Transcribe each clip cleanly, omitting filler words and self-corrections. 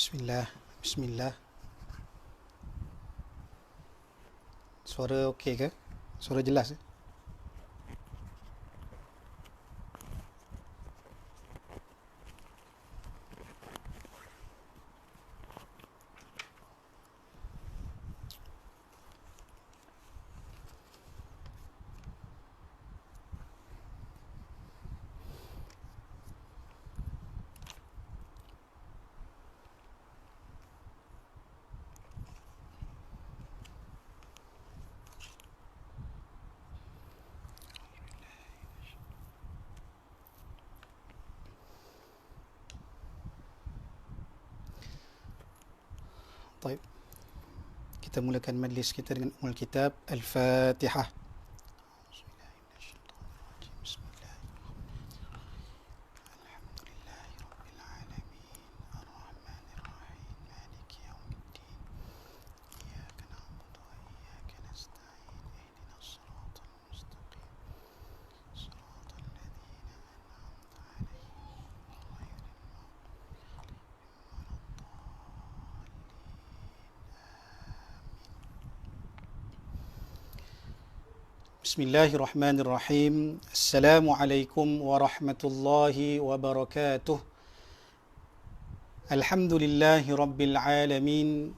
Bismillah, Bismillah. Suara okey ke? Suara jelas ke? Baik. Kita mulakan majlis kita dengan Ummul Kitab Al-Fatihah. Bismillahirrahmanirrahim. Assalamualaikum warahmatullahi wabarakatuh. Alhamdulillahi rabbil alamin.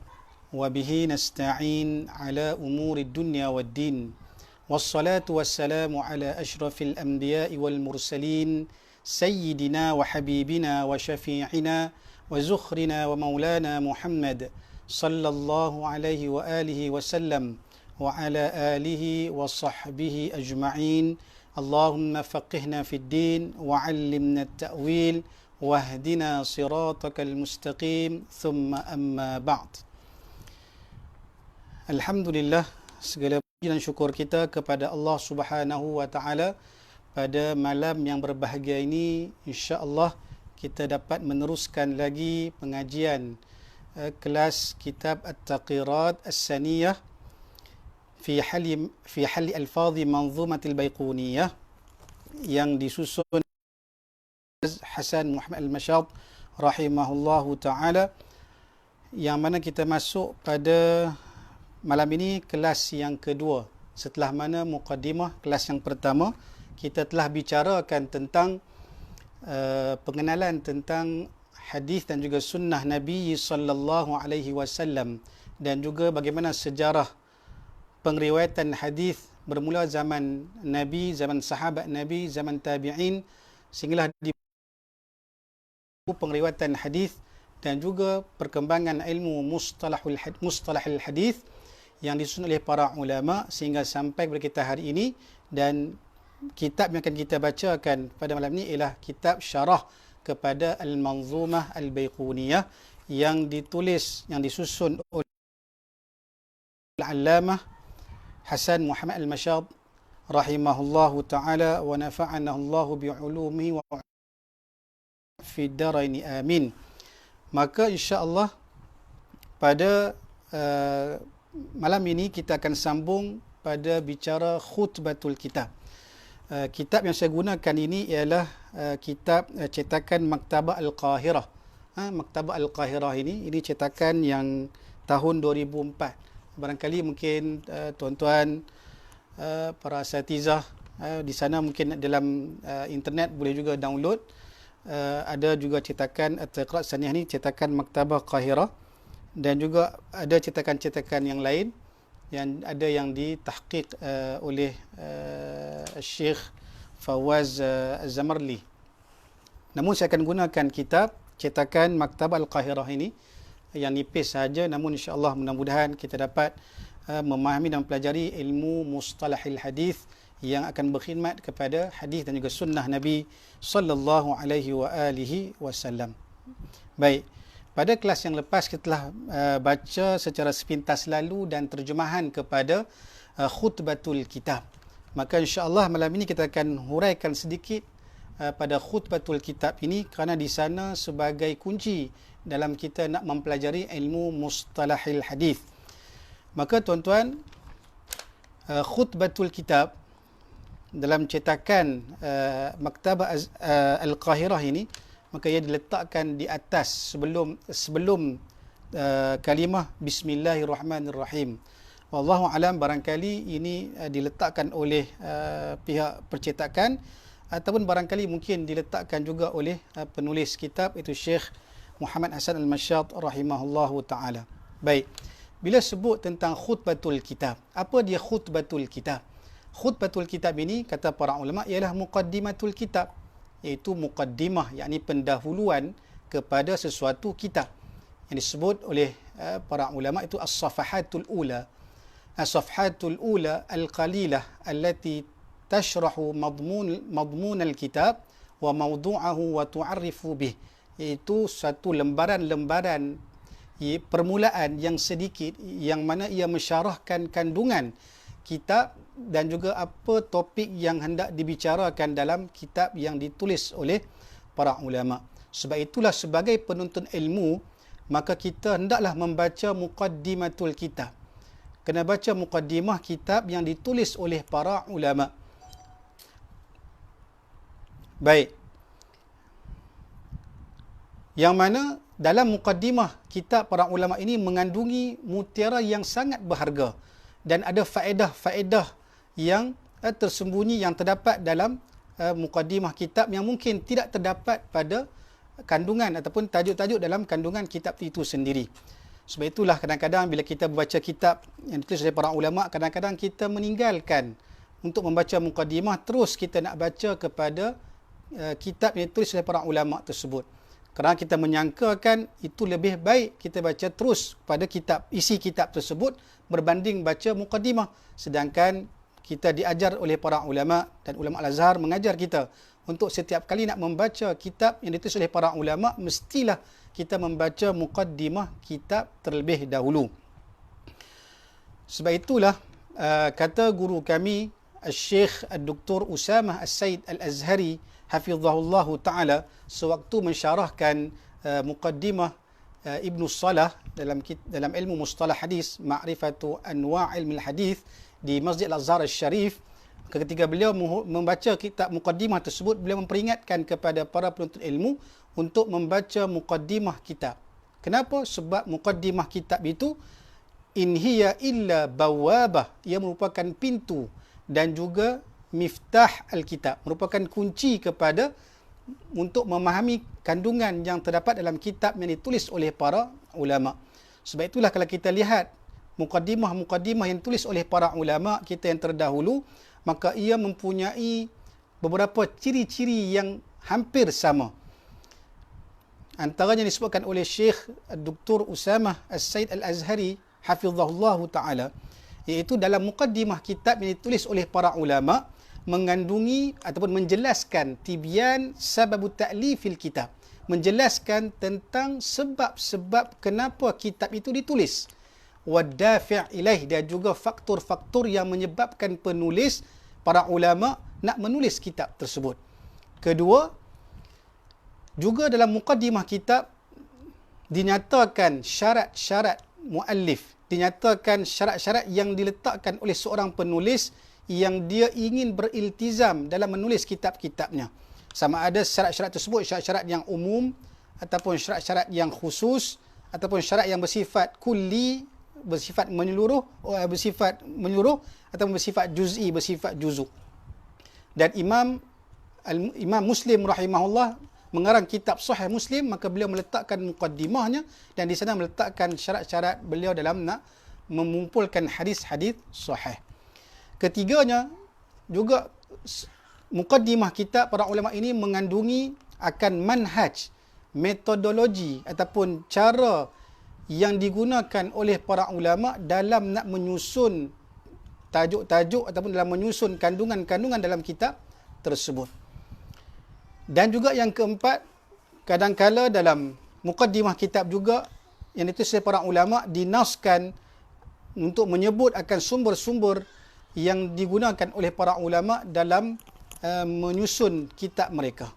Wabihi nasta'in ala umuri dunya wad din. Wassalatu wassalamu ala ashrafil anbiya'i wal mursalin. Sayyidina wa habibina wa syafi'ina wa zukhrina wa maulana Muhammad sallallahu alaihi wa alihi wasallam wa ala alihi wa sahbihi ajma'in. Allahumma faqihna fid din wa 'allimna at-ta'wil wahdina siratakal mustaqim. Thumma amma ba'd. Alhamdulillah, segala puji dan syukur kita kepada Allah Subhanahu wa taala. Pada malam yang berbahagia ini, insya-Allah kita dapat meneruskan lagi pengajian kelas kitab At-Taqirat As-Saniyah fi hali alfadhi manzumatil baiquniyah yang disusun Hasan Muhammad Al-Mashad rahimahullahu taala, yang mana kita masuk pada malam ini kelas yang kedua. Setelah mana muqaddimah kelas yang pertama kita telah bicarakan tentang pengenalan tentang hadis dan juga sunnah Nabi sallallahu alaihi wasallam, dan juga bagaimana sejarah pengriwayatan hadis bermula zaman Nabi, zaman sahabat Nabi, zaman tabi'in, sehinggalah di pengriwayatan hadis dan juga perkembangan ilmu mustalahul hadis yang disusun oleh para ulama sehingga sampai kepada kita hari ini. Dan kitab yang akan kita bacakan pada malam ini ialah kitab syarah kepada Al-Manzumah Al-Baiquniyah yang disusun oleh Al-Allamah Hasan Muhammad Al-Mashad rahimahullahu taala wa nafa'ana Allah bi'ulumihi wa fi daraini amin. Maka insya-Allah pada malam ini kita akan sambung pada bicara khutbatul kitab. Kitab yang saya gunakan ini ialah kitab cetakan Maktabah Al-Qahirah. Maktabah Al-Qahirah ini cetakan yang tahun 2004. Barangkali mungkin tuan-tuan para asatizah di sana mungkin dalam internet boleh juga download. Ada juga cetakan At-Taqirat As-Saniyah ni cetakan Maktabah Qahirah, dan juga ada cetakan-cetakan yang lain yang ada yang ditahqiq oleh Syekh Fawaz Az-Zamarli. Namun saya akan gunakan kitab cetakan Maktabah Al-Qahirah ini yang nipis saja, namun insya-Allah mudah-mudahan kita dapat memahami dan mempelajari ilmu mustalahil hadis yang akan berkhidmat kepada hadis dan juga sunnah Nabi sallallahu alaihi wa alihi wasallam. Baik, pada kelas yang lepas kita telah baca secara sepintas lalu dan terjemahan kepada khutbatul kitab. Maka insya-Allah malam ini kita akan huraikan sedikit pada khutbatul kitab ini, kerana di sana sebagai kunci dalam kita nak mempelajari ilmu mustalahil hadis. Maka tuan-tuan, khutbatul kitab dalam cetakan Maktabah Al-Qahirah ini maka ia diletakkan di atas sebelum kalimah Bismillahirrahmanirrahim. Wallahu alam, barangkali ini diletakkan oleh pihak percetakan ataupun barangkali mungkin diletakkan juga oleh penulis kitab, itu Syekh Muhammad Hasan Al-Mashad rahimahullahu taala. Baik. Bila sebut tentang khutbatul kitab, apa dia khutbatul kitab? Khutbatul kitab ini kata para ulama ialah muqaddimatul kitab, iaitu muqaddimah, yakni pendahuluan kepada sesuatu kitab. Yang disebut oleh para ulama itu as-safahatul ula. As-safahatul ula al-qalilah allati tashrahu madmun al-kitab wa mawdu'ahu wa tu'arrifu bih. Iaitu satu lembaran-lembaran permulaan yang sedikit, yang mana ia mensyarahkan kandungan kitab dan juga apa topik yang hendak dibicarakan dalam kitab yang ditulis oleh para ulama. Sebab itulah sebagai penuntut ilmu, maka kita hendaklah membaca muqaddimatul kitab. Kena baca muqaddimah kitab yang ditulis oleh para ulama. Baik. Yang mana dalam muqaddimah kitab para ulama ini mengandungi mutiara yang sangat berharga dan ada faedah-faedah yang tersembunyi yang terdapat dalam muqaddimah kitab yang mungkin tidak terdapat pada kandungan ataupun tajuk-tajuk dalam kandungan kitab itu sendiri. Sebab itulah kadang-kadang bila kita membaca kitab yang ditulis oleh para ulama, kadang-kadang kita meninggalkan untuk membaca muqaddimah, terus kita nak baca kepada kitab yang ditulis oleh para ulama tersebut. Kerana kita menyangkakan itu lebih baik kita baca terus pada kitab, isi kitab tersebut berbanding baca muqaddimah. Sedangkan kita diajar oleh para ulama dan ulama Al-Azhar mengajar kita untuk setiap kali nak membaca kitab yang ditulis oleh para ulama, mestilah kita membaca muqaddimah kitab terlebih dahulu. Sebab itulah kata guru kami Syekh Dr. Usamah As-Said Al-Azhari hafizahullahu taala sewaktu mensyarahkan muqaddimah Ibnu Salah dalam ilmu mustalah hadis, Ma'rifatu Anwa' Ilmil Hadis di Masjid Al-Azhar Al-Syarif. Ketika beliau membaca kitab muqaddimah tersebut, beliau memperingatkan kepada para penuntut ilmu untuk membaca muqaddimah kitab. Kenapa? Sebab muqaddimah kitab itu in hiya illa bawabah, ia merupakan pintu dan juga miftah al-kitab, merupakan kunci kepada untuk memahami kandungan yang terdapat dalam kitab yang ditulis oleh para ulama. Sebab itulah kalau kita lihat muqaddimah yang ditulis oleh para ulama kita yang terdahulu, maka ia mempunyai beberapa ciri-ciri yang hampir sama. Antaranya disebutkan oleh Syekh Dr. Usamah As-Said Al-Azhari hafizahullahu taala, iaitu dalam muqaddimah kitab yang ditulis oleh para ulama mengandungi ataupun menjelaskan tibyan sababut ta'lifil kitab, menjelaskan tentang sebab-sebab kenapa kitab itu ditulis, wadafi' ilaih, dan juga faktor-faktor yang menyebabkan penulis para ulama nak menulis kitab tersebut. Kedua, juga dalam muqaddimah kitab dinyatakan syarat-syarat muallif, dinyatakan syarat-syarat yang diletakkan oleh seorang penulis yang dia ingin beriltizam dalam menulis kitab-kitabnya. Sama ada syarat-syarat tersebut syarat-syarat yang umum ataupun syarat-syarat yang khusus ataupun syarat yang bersifat kulli, bersifat menyeluruh ataupun bersifat juz'i, bersifat juzuk. Dan Imam Muslim rahimahullah mengarang kitab Sahih Muslim, maka beliau meletakkan muqaddimahnya dan di sana meletakkan syarat-syarat beliau dalam nak mengumpulkan hadis-hadis sahih. Ketiganya, juga muqaddimah kitab para ulama ini mengandungi akan manhaj, metodologi ataupun cara yang digunakan oleh para ulama dalam nak menyusun tajuk-tajuk ataupun dalam menyusun kandungan-kandungan dalam kitab tersebut. Dan juga yang keempat, kadangkala dalam muqaddimah kitab juga yang ditulis oleh para ulama dinaskan untuk menyebut akan sumber-sumber yang digunakan oleh para ulama dalam menyusun kitab mereka.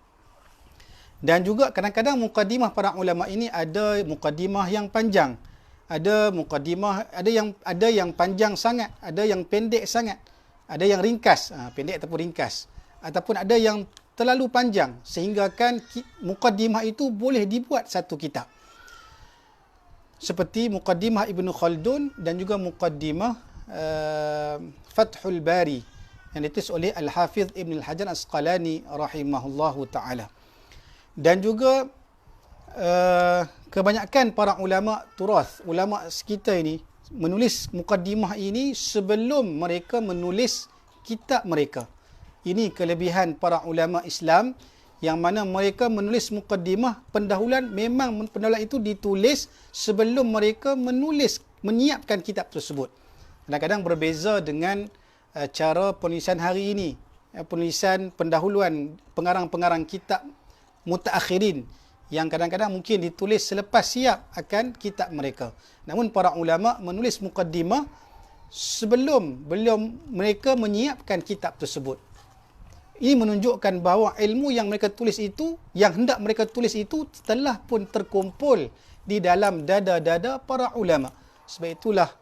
Dan juga kadang-kadang muqaddimah para ulama ini ada muqaddimah yang panjang, ada muqaddimah, ada yang panjang sangat, ada yang pendek sangat, ada yang ringkas, pendek ataupun ringkas, ataupun ada yang terlalu panjang sehingga kan muqaddimah itu boleh dibuat satu kitab. Seperti muqaddimah Ibnu Khaldun dan juga muqaddimah Fathul Bari yang ditulis oleh Al-Hafiz Ibn Al-Hajar Asqalani rahimahullahu ta'ala. Dan juga kebanyakan para ulama turath, ulama sekitar ini menulis muqaddimah ini sebelum mereka menulis kitab mereka. Ini kelebihan para ulama Islam yang mana mereka menulis muqaddimah pendahuluan, memang pendahuluan itu ditulis sebelum mereka menyiapkan kitab tersebut. Kadang-kadang berbeza dengan cara penulisan hari ini, penulisan pendahuluan pengarang-pengarang kitab mutaakhirin yang kadang-kadang mungkin ditulis selepas siap akan kitab mereka. Namun para ulama menulis muqaddimah sebelum mereka menyiapkan kitab tersebut. Ini menunjukkan bahawa ilmu yang mereka tulis itu, yang hendak mereka tulis itu telah pun terkumpul di dalam dada-dada para ulama. Sebab itulah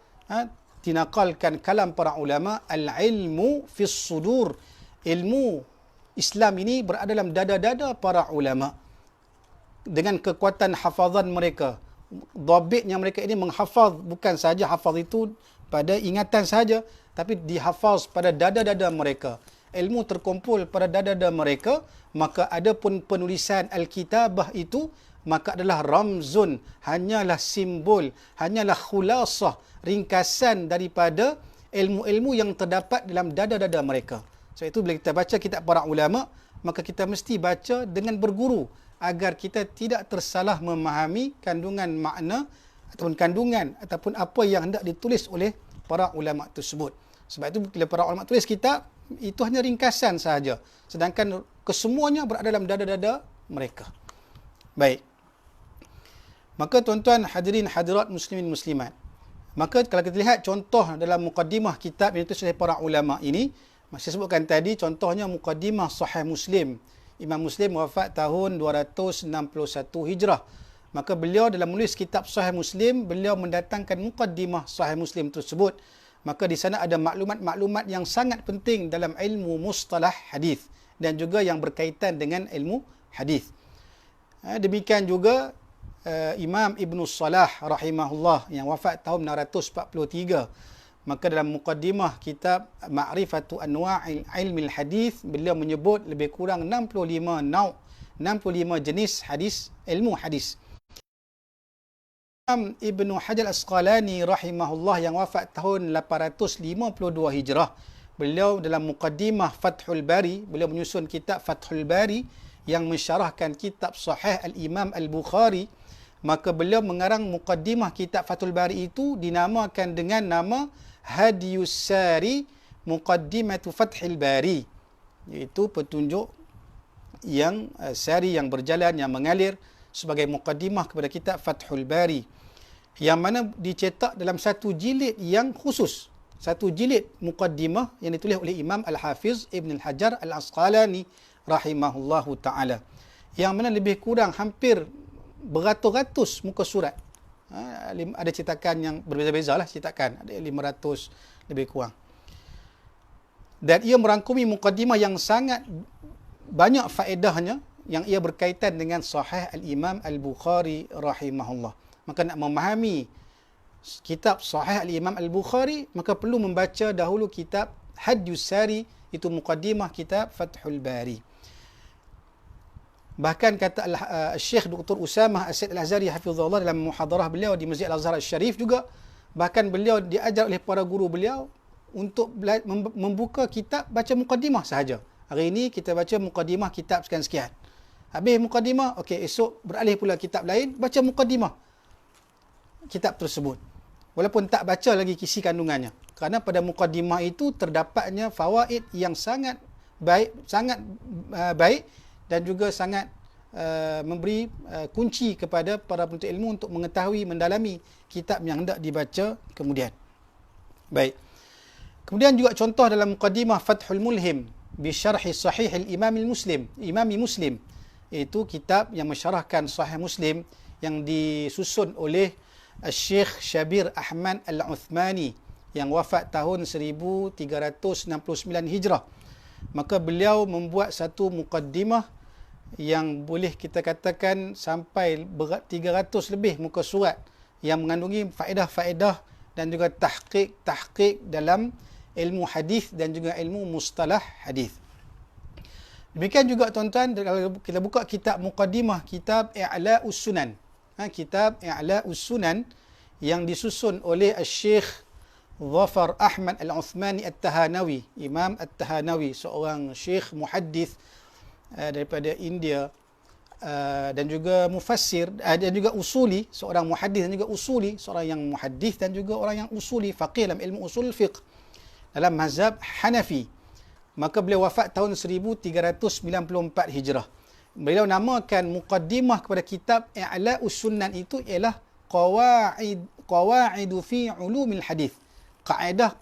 dinakalkan kalam para ulama, al-ilmu fis sudur. Ilmu Islam ini berada dalam dada-dada para ulama. Dengan kekuatan hafazan mereka, dhabitnya mereka ini menghafaz, bukan saja hafaz itu pada ingatan saja, tapi dihafaz pada dada-dada mereka. Ilmu terkumpul pada dada-dada mereka, maka ada pun penulisan al-kitabah itu, maka adalah ramzun, hanyalah simbol, hanyalah khulasah, ringkasan daripada ilmu-ilmu yang terdapat dalam dada-dada mereka. Sebab itu bila kita baca kitab para ulama, maka kita mesti baca dengan berguru, agar kita tidak tersalah memahami kandungan makna ataupun apa yang hendak ditulis oleh para ulama tersebut. Sebab itu bila para ulama tulis kitab, itu hanya ringkasan sahaja, sedangkan kesemuanya berada dalam dada-dada mereka. Baik. Maka tuan-tuan hadirin hadirat muslimin muslimat, maka kalau kita lihat contoh dalam muqaddimah kitab yang ditulis oleh para ulama ini, saya sebutkan tadi contohnya muqaddimah Sahih Muslim. Imam Muslim wafat tahun 261 Hijrah. Maka beliau dalam menulis kitab Sahih Muslim, beliau mendatangkan muqaddimah Sahih Muslim tersebut. Maka di sana ada maklumat-maklumat yang sangat penting dalam ilmu mustalah hadis dan juga yang berkaitan dengan ilmu hadis. Demikian juga Imam Ibn Salah rahimahullah yang wafat tahun 643. Maka dalam muqaddimah kitab Ma'rifatu Anwa'il Ilmil Hadis, beliau menyebut lebih kurang 65 jenis hadis, ilmu hadis. Imam Ibn Hajar Asqalani rahimahullah yang wafat tahun 852 Hijrah, beliau dalam muqaddimah Fathul Bari, beliau menyusun kitab Fathul Bari yang mensyarahkan kitab Sahih Al-Imam Al-Bukhari. Maka beliau mengarang muqaddimah kitab Fathul Bari itu dinamakan dengan nama Hadiyus Sari Muqaddimatu Fathil Bari, iaitu petunjuk yang sari, yang berjalan, yang mengalir, sebagai muqaddimah kepada kitab Fathul Bari, yang mana dicetak dalam satu jilid yang khusus, satu jilid muqaddimah yang ditulis oleh Imam Al-Hafiz Ibn Al-Hajar Al-Asqalani rahimahullahu ta'ala, yang mana lebih kurang hampir beratus-ratus muka surat. Ada cetakan yang berbeza-beza lah cetakan, ada 500 lebih kurang. Dan ia merangkumi muqaddimah yang sangat banyak faedahnya, yang ia berkaitan dengan Sahih Al-Imam Al-Bukhari rahimahullah. Maka nak memahami kitab Sahih Al-Imam Al-Bukhari, maka perlu membaca dahulu kitab Hadiyus Sari, itu muqaddimah kitab Fathul Bari. Bahkan kata Syekh Dr. Usamah As-Said Al-Azhari hafizahullah dalam muhadarah beliau di Masjid Al-Azhar Al-Syarif juga, bahkan beliau diajar oleh para guru beliau untuk membuka kitab baca muqaddimah sahaja. Hari ini kita baca muqaddimah kitab sekian-sekian. Habis muqaddimah, okey, esok beralih pula kitab lain, baca muqaddimah kitab tersebut. Walaupun tak baca lagi kisi kandungannya. Kerana pada muqaddimah itu terdapatnya fawaid yang sangat baik dan juga sangat memberi kunci kepada para penuntut ilmu untuk mengetahui, mendalami kitab yang hendak dibaca kemudian. Baik. Kemudian juga contoh dalam muqaddimah Fathul Mulhim bi syarhi Sahih al-Imam al-Muslim, Imam Muslim, iaitu kitab yang mensyarahkan Sahih Muslim yang disusun oleh Syekh Syabir Ahmad Al-Uthmani yang wafat tahun 1369 Hijrah. maka beliau membuat satu muqaddimah yang boleh kita katakan sampai berat 300 lebih muka surat yang mengandungi faedah-faedah dan juga tahqiq dalam ilmu hadis dan juga ilmu mustalah hadis. Demikian juga tuan-tuan, kalau kita buka kitab muqaddimah kitab I'la'us Sunan, kitab I'la'us Sunan yang disusun oleh Syekh Zafar Ahmad Al-Uthmani At-Tahanawi, Imam At-Tahanawi, seorang syekh muhaddis daripada India, dan juga mufassir dan juga usuli, seorang muhaddis dan juga usuli, seorang yang muhaddis dan juga orang yang usuli, faqih dalam ilmu usul fiqh dalam mazhab Hanafi. Maka beliau wafat tahun 1394 Hijrah. Beliau namakan muqaddimah kepada kitab I'la'us Sunan itu ialah qawaidu fi ulumil hadis, kaedah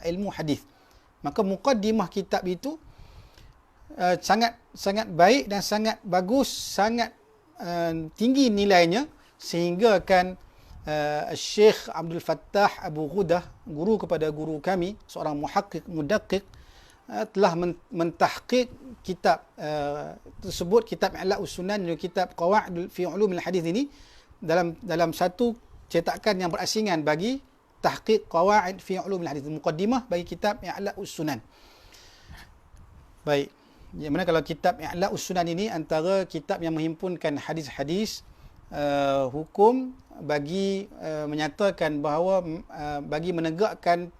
ilmu hadis. Maka muqaddimah kitab itu sangat baik dan sangat bagus, sangat tinggi nilainya, sehingga kan Syekh Abdul Fattah Abu Ghudah, guru kepada guru kami, seorang muhaqqiq mudaqqiq, telah mentahqiq kitab tersebut, kitab I'la'us Sunan dan kitab Qawaid fi Ulumil Hadis ini dalam satu cetakan yang berasingan bagi tahqiq Qawaid fi Ulumil Hadis, muqaddimah bagi kitab I'la'us Sunan. Baik. Yang mana kalau kitab I'la'us Sunan ini antara kitab yang menghimpunkan hadis-hadis hukum bagi menyatakan bahawa bagi menegakkan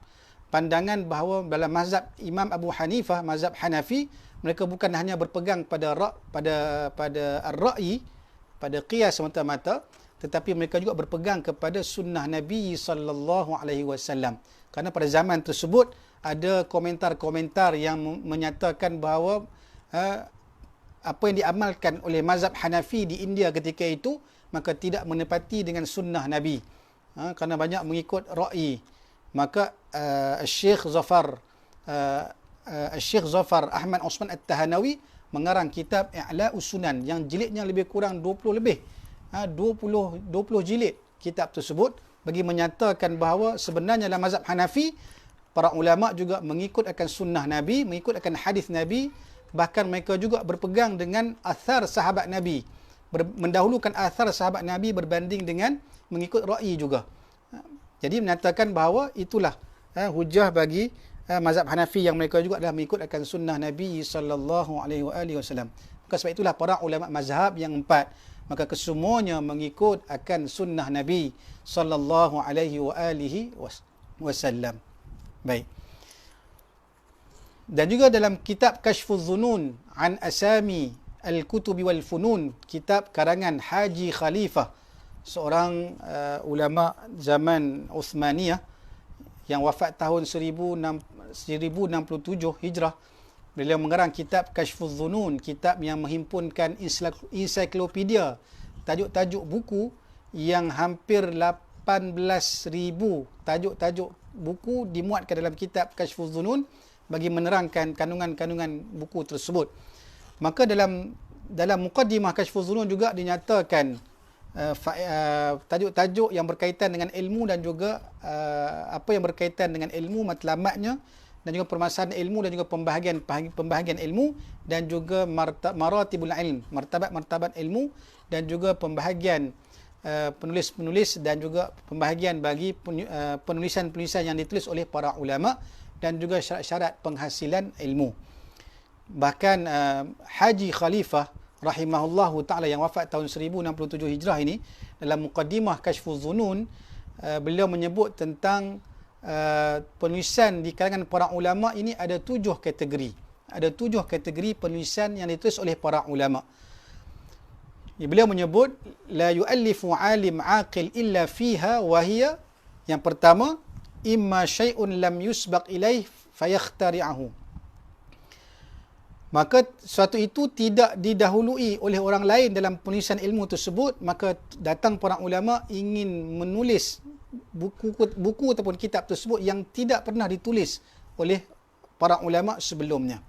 pandangan bahawa dalam mazhab Imam Abu Hanifah, mazhab Hanafi, mereka bukan hanya berpegang pada ar-ra'yi, pada qiyas semata-mata, tetapi mereka juga berpegang kepada sunnah Nabi sallallahu alaihi wasallam. Kerana pada zaman tersebut ada komentar-komentar yang menyatakan bahawa apa yang diamalkan oleh mazhab Hanafi di India ketika itu maka tidak menepati dengan sunnah Nabi, kerana banyak mengikut ra'yi. Maka Syekh Zafar Ahmad Osman At-Tahanawi mengarang kitab I'la'us Sunan yang jilidnya lebih kurang 20 lebih, 20 jilid kitab tersebut, bagi menyatakan bahawa sebenarnya dalam mazhab Hanafi para ulama juga mengikut akan sunnah Nabi, mengikut akan hadis Nabi. Bahkan mereka juga berpegang dengan athar sahabat Nabi, mendahulukan athar sahabat Nabi berbanding dengan mengikut ra'yi juga. Jadi menyatakan bahawa itulah hujah bagi mazhab Hanafi, yang mereka juga adalah mengikut akan sunnah Nabi sallallahu alaihi wasallam. Maka sebab itulah para ulama mazhab yang empat, maka kesemuanya mengikut akan sunnah Nabi sallallahu alaihi wasallam. Baik. Dan juga dalam kitab Kashfuz Dhunun an Asami Al-Kutubi wal Funun, kitab karangan Haji Khalifah, seorang ulama zaman Uthmaniyah yang wafat tahun 1067 Hijrah. Beliau mengarang kitab Kashfuz Dhunun, kitab yang menghimpunkan ensiklopedia, tajuk-tajuk buku yang hampir 18,000 tajuk-tajuk buku dimuatkan dalam kitab Kashfuz Dhunun bagi menerangkan kandungan-kandungan buku tersebut. Maka dalam muqaddimah Kashfuz Dhunun juga dinyatakan tajuk-tajuk yang berkaitan dengan ilmu dan juga apa yang berkaitan dengan ilmu, matlamatnya, dan juga permasalahan ilmu dan juga pembahagian ilmu, dan juga maratibul ilm, martabat ilmu, dan juga pembahagian penulis-penulis, dan juga pembahagian bagi penulisan-penulisan yang ditulis oleh para ulama, dan juga syarat-syarat penghasilan ilmu. Bahkan Haji Khalifah rahimahullahu ta'ala yang wafat tahun 1067 Hijrah ini, dalam muqaddimah Kashfuz Dhunun, beliau menyebut tentang penulisan di kalangan para ulama ini ada 7 kategori. Ada 7 kategori penulisan yang ditulis oleh para ulama. Beliau menyebut la yu'allifu alim aqil illa fiha wa hiya, yang pertama, imma syai'un lam yusbaq ilaih fayakhtari'ahu. Maka suatu itu tidak didahului oleh orang lain dalam penulisan ilmu tersebut, maka datang para ulama ingin menulis buku ataupun kitab tersebut yang tidak pernah ditulis oleh para ulama sebelumnya.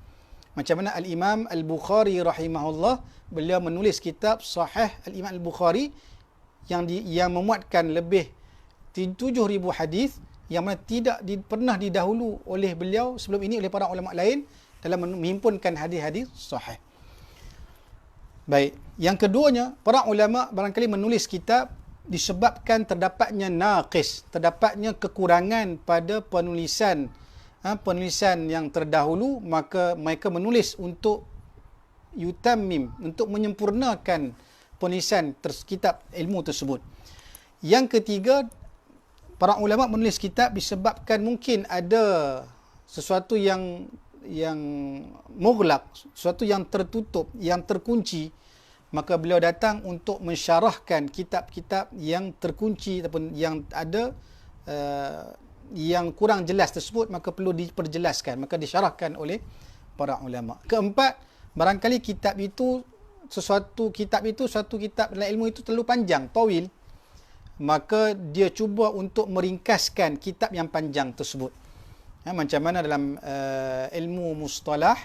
Macam mana Al-Imam Al-Bukhari rahimahullah, beliau menulis kitab Sahih Al-Imam Al-Bukhari yang memuatkan lebih 7,000 hadis, yang mana tidak pernah didahulu oleh beliau sebelum ini oleh para ulama lain, dalam menghimpunkan hadis-hadis sahih. Baik, yang keduanya, para ulama barangkali menulis kitab disebabkan terdapatnya naqis, terdapatnya kekurangan pada penulisan yang terdahulu, maka mereka menulis untuk yutammim, untuk menyempurnakan penulisan kitab ilmu tersebut. Yang ketiga, para ulama menulis kitab disebabkan mungkin ada sesuatu yang mughlaq, sesuatu yang tertutup, yang terkunci, maka beliau datang untuk mensyarahkan kitab-kitab yang terkunci ataupun yang ada yang kurang jelas tersebut, maka perlu diperjelaskan, maka disyarahkan oleh para ulama. Keempat, barangkali suatu kitab dalam ilmu itu terlalu panjang, tawil, maka dia cuba untuk meringkaskan kitab yang panjang tersebut. Macam mana dalam ilmu mustalah,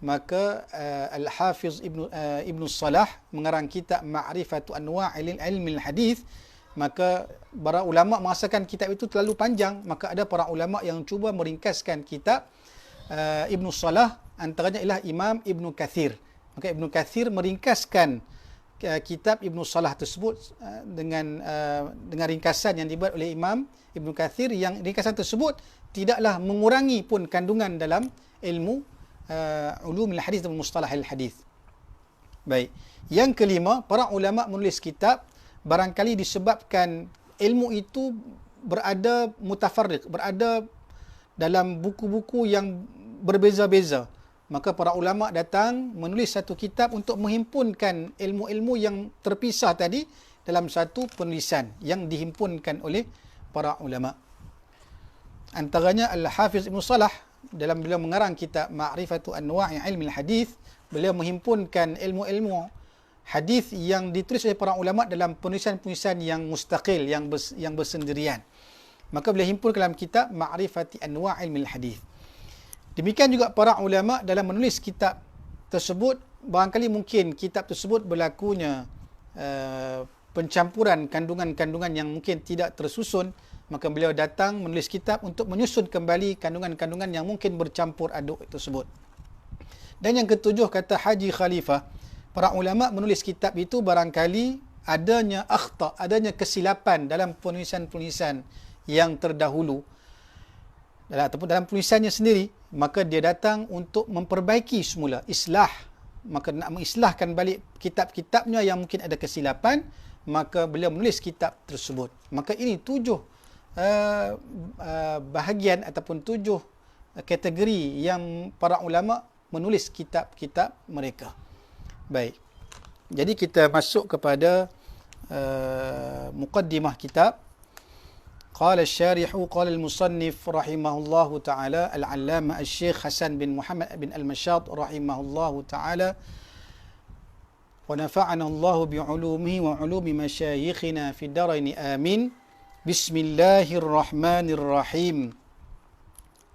maka Al-Hafiz Ibn Salah mengarang kitab Ma'rifatu Anwa'il Ilmi Al-Hadith, maka para ulama merasakan kitab itu terlalu panjang, maka ada para ulama yang cuba meringkaskan kitab Ibn Salah, antaranya ialah Imam Ibn Kathir. Maka Ibn Kathir meringkaskan kitab Ibn Salah tersebut dengan ringkasan yang dibuat oleh Imam Ibn Kathir, yang ringkasan tersebut tidaklah mengurangi pun kandungan dalam ilmu ulumul hadis dan mustalah al-hadis. Baik. Yang kelima, para ulama menulis kitab barangkali disebabkan ilmu itu berada mutafarriq, berada dalam buku-buku yang berbeza-beza. Maka para ulama datang menulis satu kitab untuk menghimpunkan ilmu-ilmu yang terpisah tadi dalam satu penulisan yang dihimpunkan oleh para ulama. Antaranya Al-Hafiz Ibn Salah, dalam beliau mengarang kitab Ma'rifatu Anwa'i Ilmi Al-Hadith, beliau menghimpunkan ilmu-ilmu hadis yang ditulis oleh para ulama dalam penulisan-penulisan yang mustaqil, yang bersendirian. Maka beliau himpun dalam kitab Ma'rifati Anwa' Ilmi Al-Hadith. Demikian juga para ulama dalam menulis kitab tersebut, barangkali mungkin kitab tersebut berlakunya pencampuran kandungan-kandungan yang mungkin tidak tersusun, maka beliau datang menulis kitab untuk menyusun kembali kandungan-kandungan yang mungkin bercampur aduk tersebut. Dan yang ketujuh, kata Haji Khalifah, para ulama menulis kitab itu barangkali adanya akhta, adanya kesilapan dalam penulisan-penulisan yang terdahulu, ataupun dalam penulisannya sendiri, maka dia datang untuk memperbaiki semula, islah. Maka nak mengislahkan balik kitab-kitabnya yang mungkin ada kesilapan, maka beliau menulis kitab tersebut. Maka ini 7 bahagian ataupun 7 kategori yang para ulama menulis kitab-kitab mereka. Baik. Jadi kita masuk kepada muqaddimah kitab. Qala asy-syarih qala al-musannif rahimahullahu taala al-'allamah asy-syekh Hasan bin Muhammad bin al-Mashad rahimahullahu taala wa nafa'ana Allah bi'ulumihi wa 'ulumi masyayikhina fid darain amin. Bismillahirrahmanirrahim.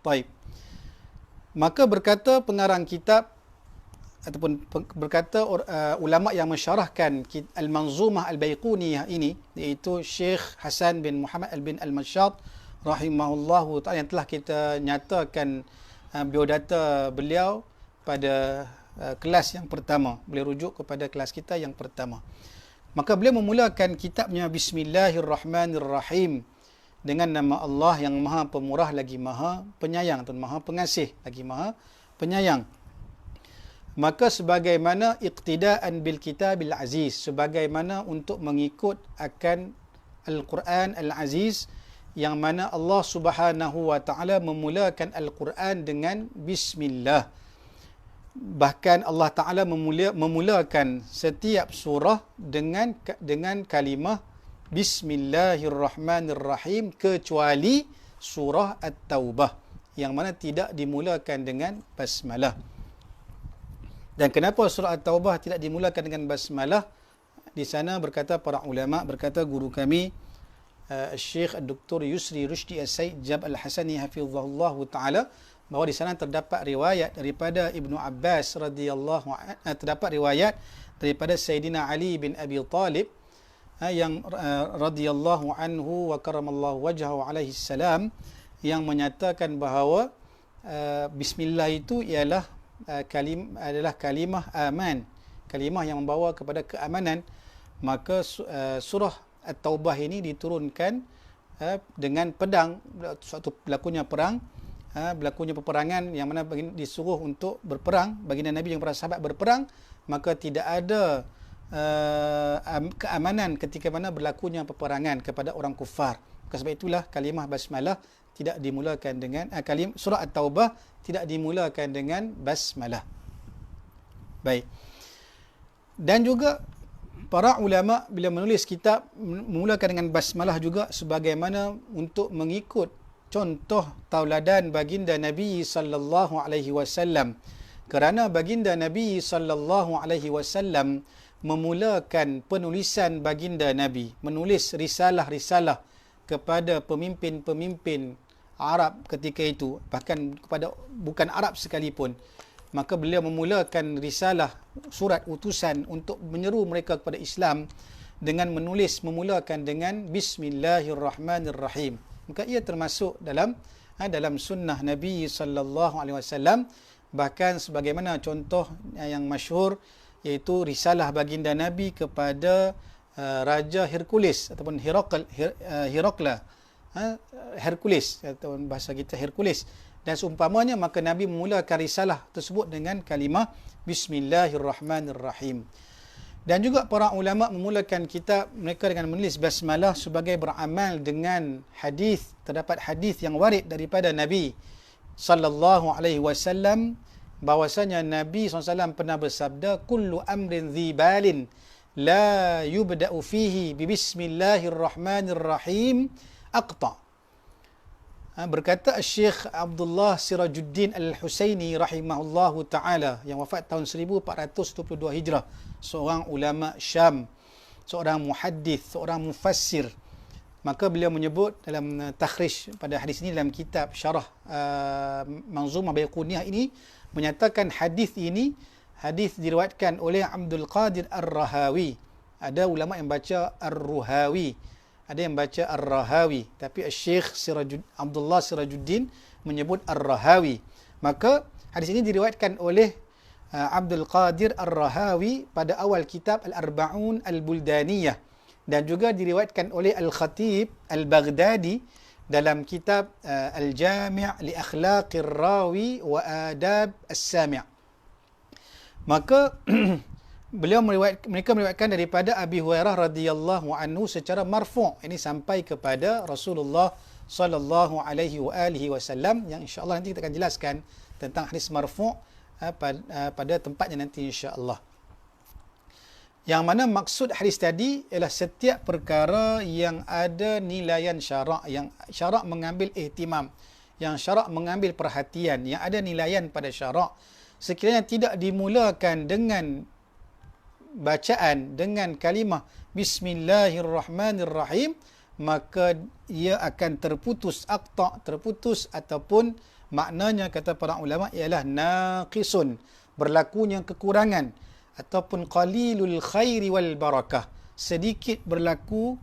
Baik. Maka berkata pengarang kitab ataupun berkata ulama yang mensyarahkan Al-Manzumah Al-Baiquniyah ini, iaitu Syekh Hasan bin Muhammad bin Al-Mashad rahimahullahu ta'ala, yang telah kita nyatakan biodata beliau pada kelas yang pertama. Boleh rujuk kepada kelas kita yang pertama. Maka beliau memulakan kitabnya Bismillahirrahmanirrahim, dengan nama Allah yang Maha Pemurah lagi Maha Penyayang, atau Maha Pengasih lagi Maha Penyayang. Maka sebagaimana iqtidaan bil kitabil aziz, sebagaimana untuk mengikut akan Al-Quran Al-Aziz, yang mana Allah Subhanahu wa taala memulakan Al-Quran dengan bismillah. Bahkan Allah Taala memulakan setiap surah dengan kalimah Bismillahirrahmanirrahim, kecuali surah At-Taubah yang mana tidak dimulakan dengan basmalah. Dan kenapa surah At-Taubah tidak dimulakan dengan basmalah? Di sana berkata para ulama, berkata guru kami Syekh Dr. Yusri Rushdi As-Sayyid Al-Hasani hafizahullahu taala, bahawa di sana terdapat riwayat daripada Ibnu Abbas radhiyallahu anhu, terdapat riwayat daripada Sayyidina Ali bin Abi Talib yang radhiyallahu anhu wa karamallahu wajhahu alaihi salam, yang menyatakan bahawa bismillah itu ialah adalah kalimah aman, kalimah yang membawa kepada keamanan. Maka surah At-Taubah ini diturunkan dengan pedang, suatu berlakunya perang, berlakunya peperangan yang mana disuruh untuk berperang, baginda Nabi yang para sahabat berperang, maka tidak ada keamanan ketika mana berlakunya peperangan kepada orang kufar. Sebab itulah kalimah basmalah tidak dimulakan dengan surah At-Taubah tidak dimulakan dengan basmalah. Baik. Dan juga para ulama bila menulis kitab memulakan dengan basmalah juga sebagaimana untuk mengikut contoh tauladan baginda Nabi sallallahu alaihi wasallam. Kerana baginda Nabi sallallahu alaihi wasallam memulakan penulisan baginda Nabi, menulis risalah-risalah kepada pemimpin-pemimpin Arab ketika itu, bahkan kepada bukan Arab sekalipun. Maka beliau memulakan risalah surat utusan untuk menyeru mereka kepada Islam dengan memulakan dengan Bismillahirrahmanirrahim. Maka ia termasuk dalam sunnah Nabi sallallahu alaihi wasallam. Bahkan sebagaimana contoh yang masyhur iaitu risalah baginda Nabi kepada Raja Hercules ataupun Herakla, Hercules atau bahasa kita Hercules dan seumpamanya, maka Nabi memulakan risalah tersebut dengan kalimah Bismillahirrahmanirrahim. Dan juga para ulama memulakan kitab mereka dengan menulis basmalah sebagai beramal dengan hadis. Terdapat hadis yang warid daripada Nabi sallallahu alaihi wasallam bahwasanya Nabi SAW pernah bersabda, kullu amrin dhibalin la yubda'u fihi bi bismillahirrahmanirrahim aqta. Berkata Syekh Abdullah Sirajuddin Al-Husaini rahimahullahu ta'ala yang wafat tahun 1422 Hijrah, seorang ulama Syam, seorang muhaddith, seorang mufassir. Maka beliau menyebut dalam takhrij pada hadis ini dalam kitab Syarah Manzumah Baiquniyah ini, menyatakan hadis ini hadis diriwayatkan oleh Abdul Qadir Ar-Rahawi. Ada ulama yang baca Ar-Ruhawi, ada yang baca Ar-Rahawi, tapi Syekh Abdullah Sirajuddin menyebut Ar-Rahawi. Maka hadis ini diriwayatkan oleh Abdul Qadir Ar-Rahawi pada awal kitab Al-Arba'un Al-Buldaniyah, dan juga diriwayatkan oleh Al-Khatib Al-Baghdadi dalam kitab Al-Jami' li Akhlaqir Rawi wa Adab As-Sami'. Maka mereka meriwayatkan daripada Abi Hurairah radhiyallahu anhu secara marfu', ini sampai kepada Rasulullah sallallahu alaihi wasallam, yang insya-Allah nanti kita akan jelaskan tentang hadis marfu' pada tempatnya nanti insya-Allah. Yang mana maksud hadis tadi ialah setiap perkara yang ada nilaian syarak, yang syarak mengambil ihtimam, yang syarak mengambil perhatian, yang ada nilaian pada syarak, sekiranya tidak dimulakan dengan bacaan dengan kalimah Bismillahirrahmanirrahim, maka ia akan terputus aqta', terputus, ataupun maknanya kata para ulama ialah naqisun, berlakunya kekurangan, ataupun qalilul khairi wal barakah, sedikit berlaku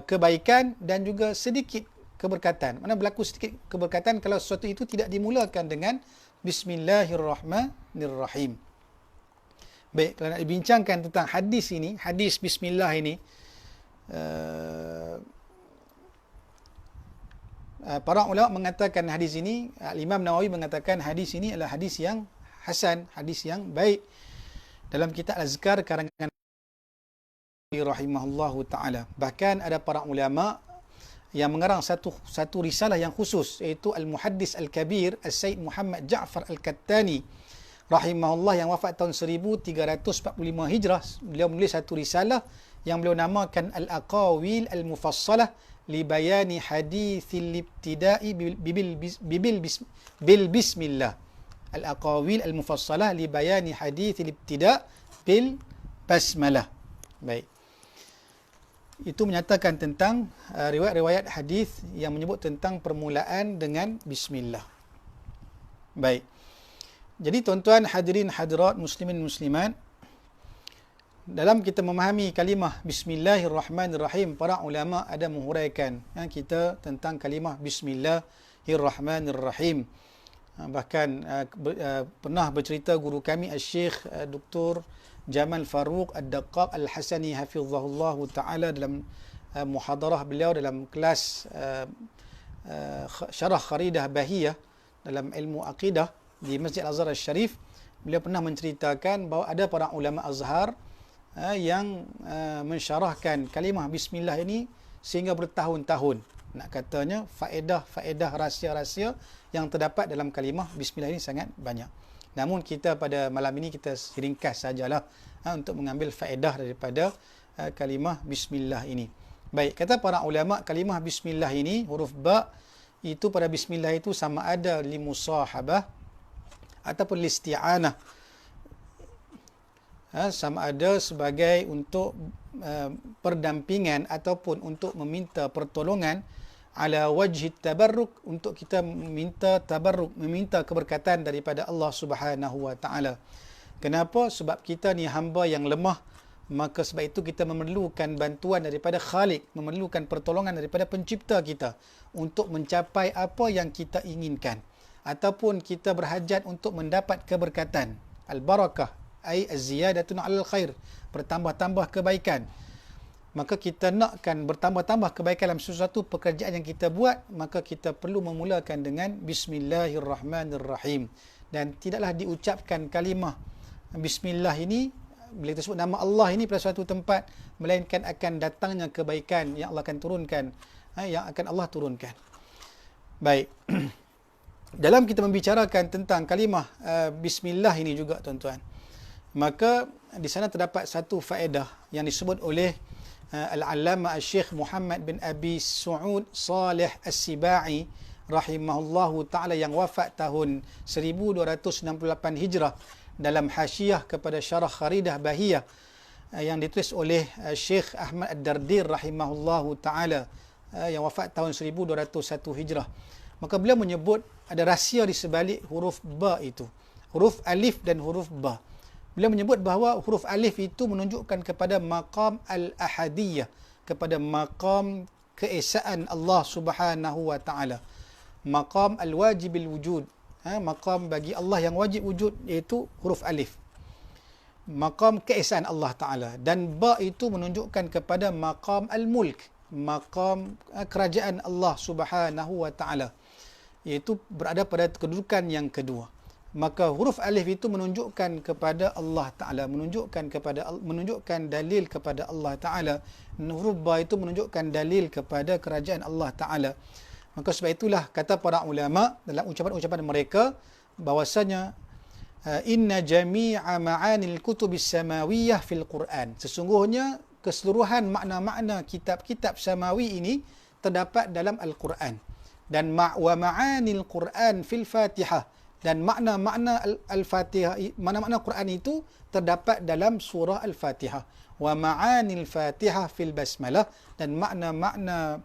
kebaikan dan juga sedikit keberkatan. Mana berlaku sedikit keberkatan kalau sesuatu itu tidak dimulakan dengan Bismillahirrahmanirrahim. Baik, kalau nak dibincangkan tentang hadis ini, hadis Bismillah ini, para ulama mengatakan hadis ini, Imam Nawawi mengatakan hadis ini adalah hadis yang hasan, hadis yang baik. Dalam kitab Al-Azkar karangan rahimahullahu ta'ala. Bahkan ada para ulama yang mengarang satu risalah yang khusus, iaitu Al-Muhaddis Al-Kabir Al-Sayyid Muhammad Ja'far Al-Kattani rahimahullah yang wafat tahun 1345 Hijrah. Beliau menulis satu risalah yang beliau namakan Al-Aqawil Al-Mufassalah li bayani hadithil ibtida'i bil bismillah. Al-Aqawil Al-Mufassalah li bayani hadithil ibtida' bil basmalah. Baik. Itu menyatakan tentang riwayat-riwayat hadis yang menyebut tentang permulaan dengan bismillah. Baik. Jadi tuan-tuan hadirin hadirat muslimin muslimat, dalam kita memahami kalimah Bismillahirrahmanirrahim, para ulama ada menghuraikan kita tentang kalimah Bismillahirrahmanirrahim. Bahkan pernah bercerita guru kami Syekh Dr. Jamal Faruq Ad-Daqqaq Al-Hasani hafizahullah taala dalam muhadarah beliau dalam kelas syarah Kharidah Bahiyah dalam ilmu akidah di Masjid Al-Azhar Al-Sharif, beliau pernah menceritakan bahawa ada para ulama Azhar yang mensyarahkan kalimah bismillah ini sehingga bertahun-tahun. Nak katanya faedah rahsia-rahsia yang terdapat dalam kalimah bismillah ini sangat banyak. Namun kita pada malam ini kita ringkas sajalah untuk mengambil faedah daripada kalimah bismillah ini. Baik, kata para ulama, kalimah bismillah ini, huruf ba itu pada bismillah itu sama ada limusahabah ataupun listi'anah. Sama ada sebagai untuk perdampingan ataupun untuk meminta pertolongan, ala wajhi tabarruk, untuk kita meminta tabarruk, meminta keberkatan daripada Allah Subhanahu wa taala. Kenapa? Sebab kita ni hamba yang lemah, maka sebab itu kita memerlukan bantuan daripada Khalik, memerlukan pertolongan daripada pencipta kita untuk mencapai apa yang kita inginkan, ataupun kita berhajat untuk mendapat keberkatan. Al-barakah ai az-ziyadatun 'alal khair, bertambah-tambah kebaikan. Maka kita nakkan bertambah-tambah kebaikan dalam sesuatu pekerjaan yang kita buat, maka kita perlu memulakan dengan bismillahirrahmanirrahim. Dan tidaklah diucapkan kalimah bismillah ini bila kita sebut nama Allah ini pada suatu tempat, melainkan akan datangnya kebaikan yang Allah akan turunkan, yang akan Allah turunkan. Baik. Dalam kita membicarakan tentang kalimah bismillah ini juga tuan-tuan, maka di sana terdapat satu faedah yang disebut oleh Al-Allamah Syekh Muhammad bin Abi Su'ud Salih As-Sibai rahimahullahu ta'ala, yang wafat tahun 1268 Hijrah, dalam hasyiah kepada syarah Kharidah Bahiyah yang ditulis oleh Syekh Ahmad Ad-Dardir rahimahullahu ta'ala, yang wafat tahun 1201 Hijrah. Maka beliau menyebut ada rahsia di sebalik huruf ba itu, huruf alif dan huruf ba. Beliau menyebut bahawa huruf alif itu menunjukkan kepada maqam al-ahadiyah, kepada maqam keesaan Allah Subhanahu wa taala, maqam al-wajibil wujud, maqam bagi Allah yang wajib wujud, iaitu huruf alif, maqam keesaan Allah taala. Dan ba itu menunjukkan kepada maqam al-mulk, maqam kerajaan Allah Subhanahu wa taala, iaitu berada pada kedudukan yang kedua. Maka huruf alif itu menunjukkan kepada Allah Ta'ala, menunjukkan dalil kepada Allah Ta'ala. Huruf ba itu menunjukkan dalil kepada kerajaan Allah Ta'ala. Maka sebab itulah kata para ulama dalam ucapan-ucapan mereka bahwasanya inna jami'a ma'anil kutubis samawiyah fil Quran, sesungguhnya keseluruhan makna-makna kitab-kitab samawi ini terdapat dalam Al-Quran. Dan wa ma'anil Quran fil Fatihah, dan makna-makna Al-Fatihah, makna-makna Quran itu terdapat dalam surah Al-Fatihah. Wa ma'anil Fatihah fil Basmalah, dan makna-makna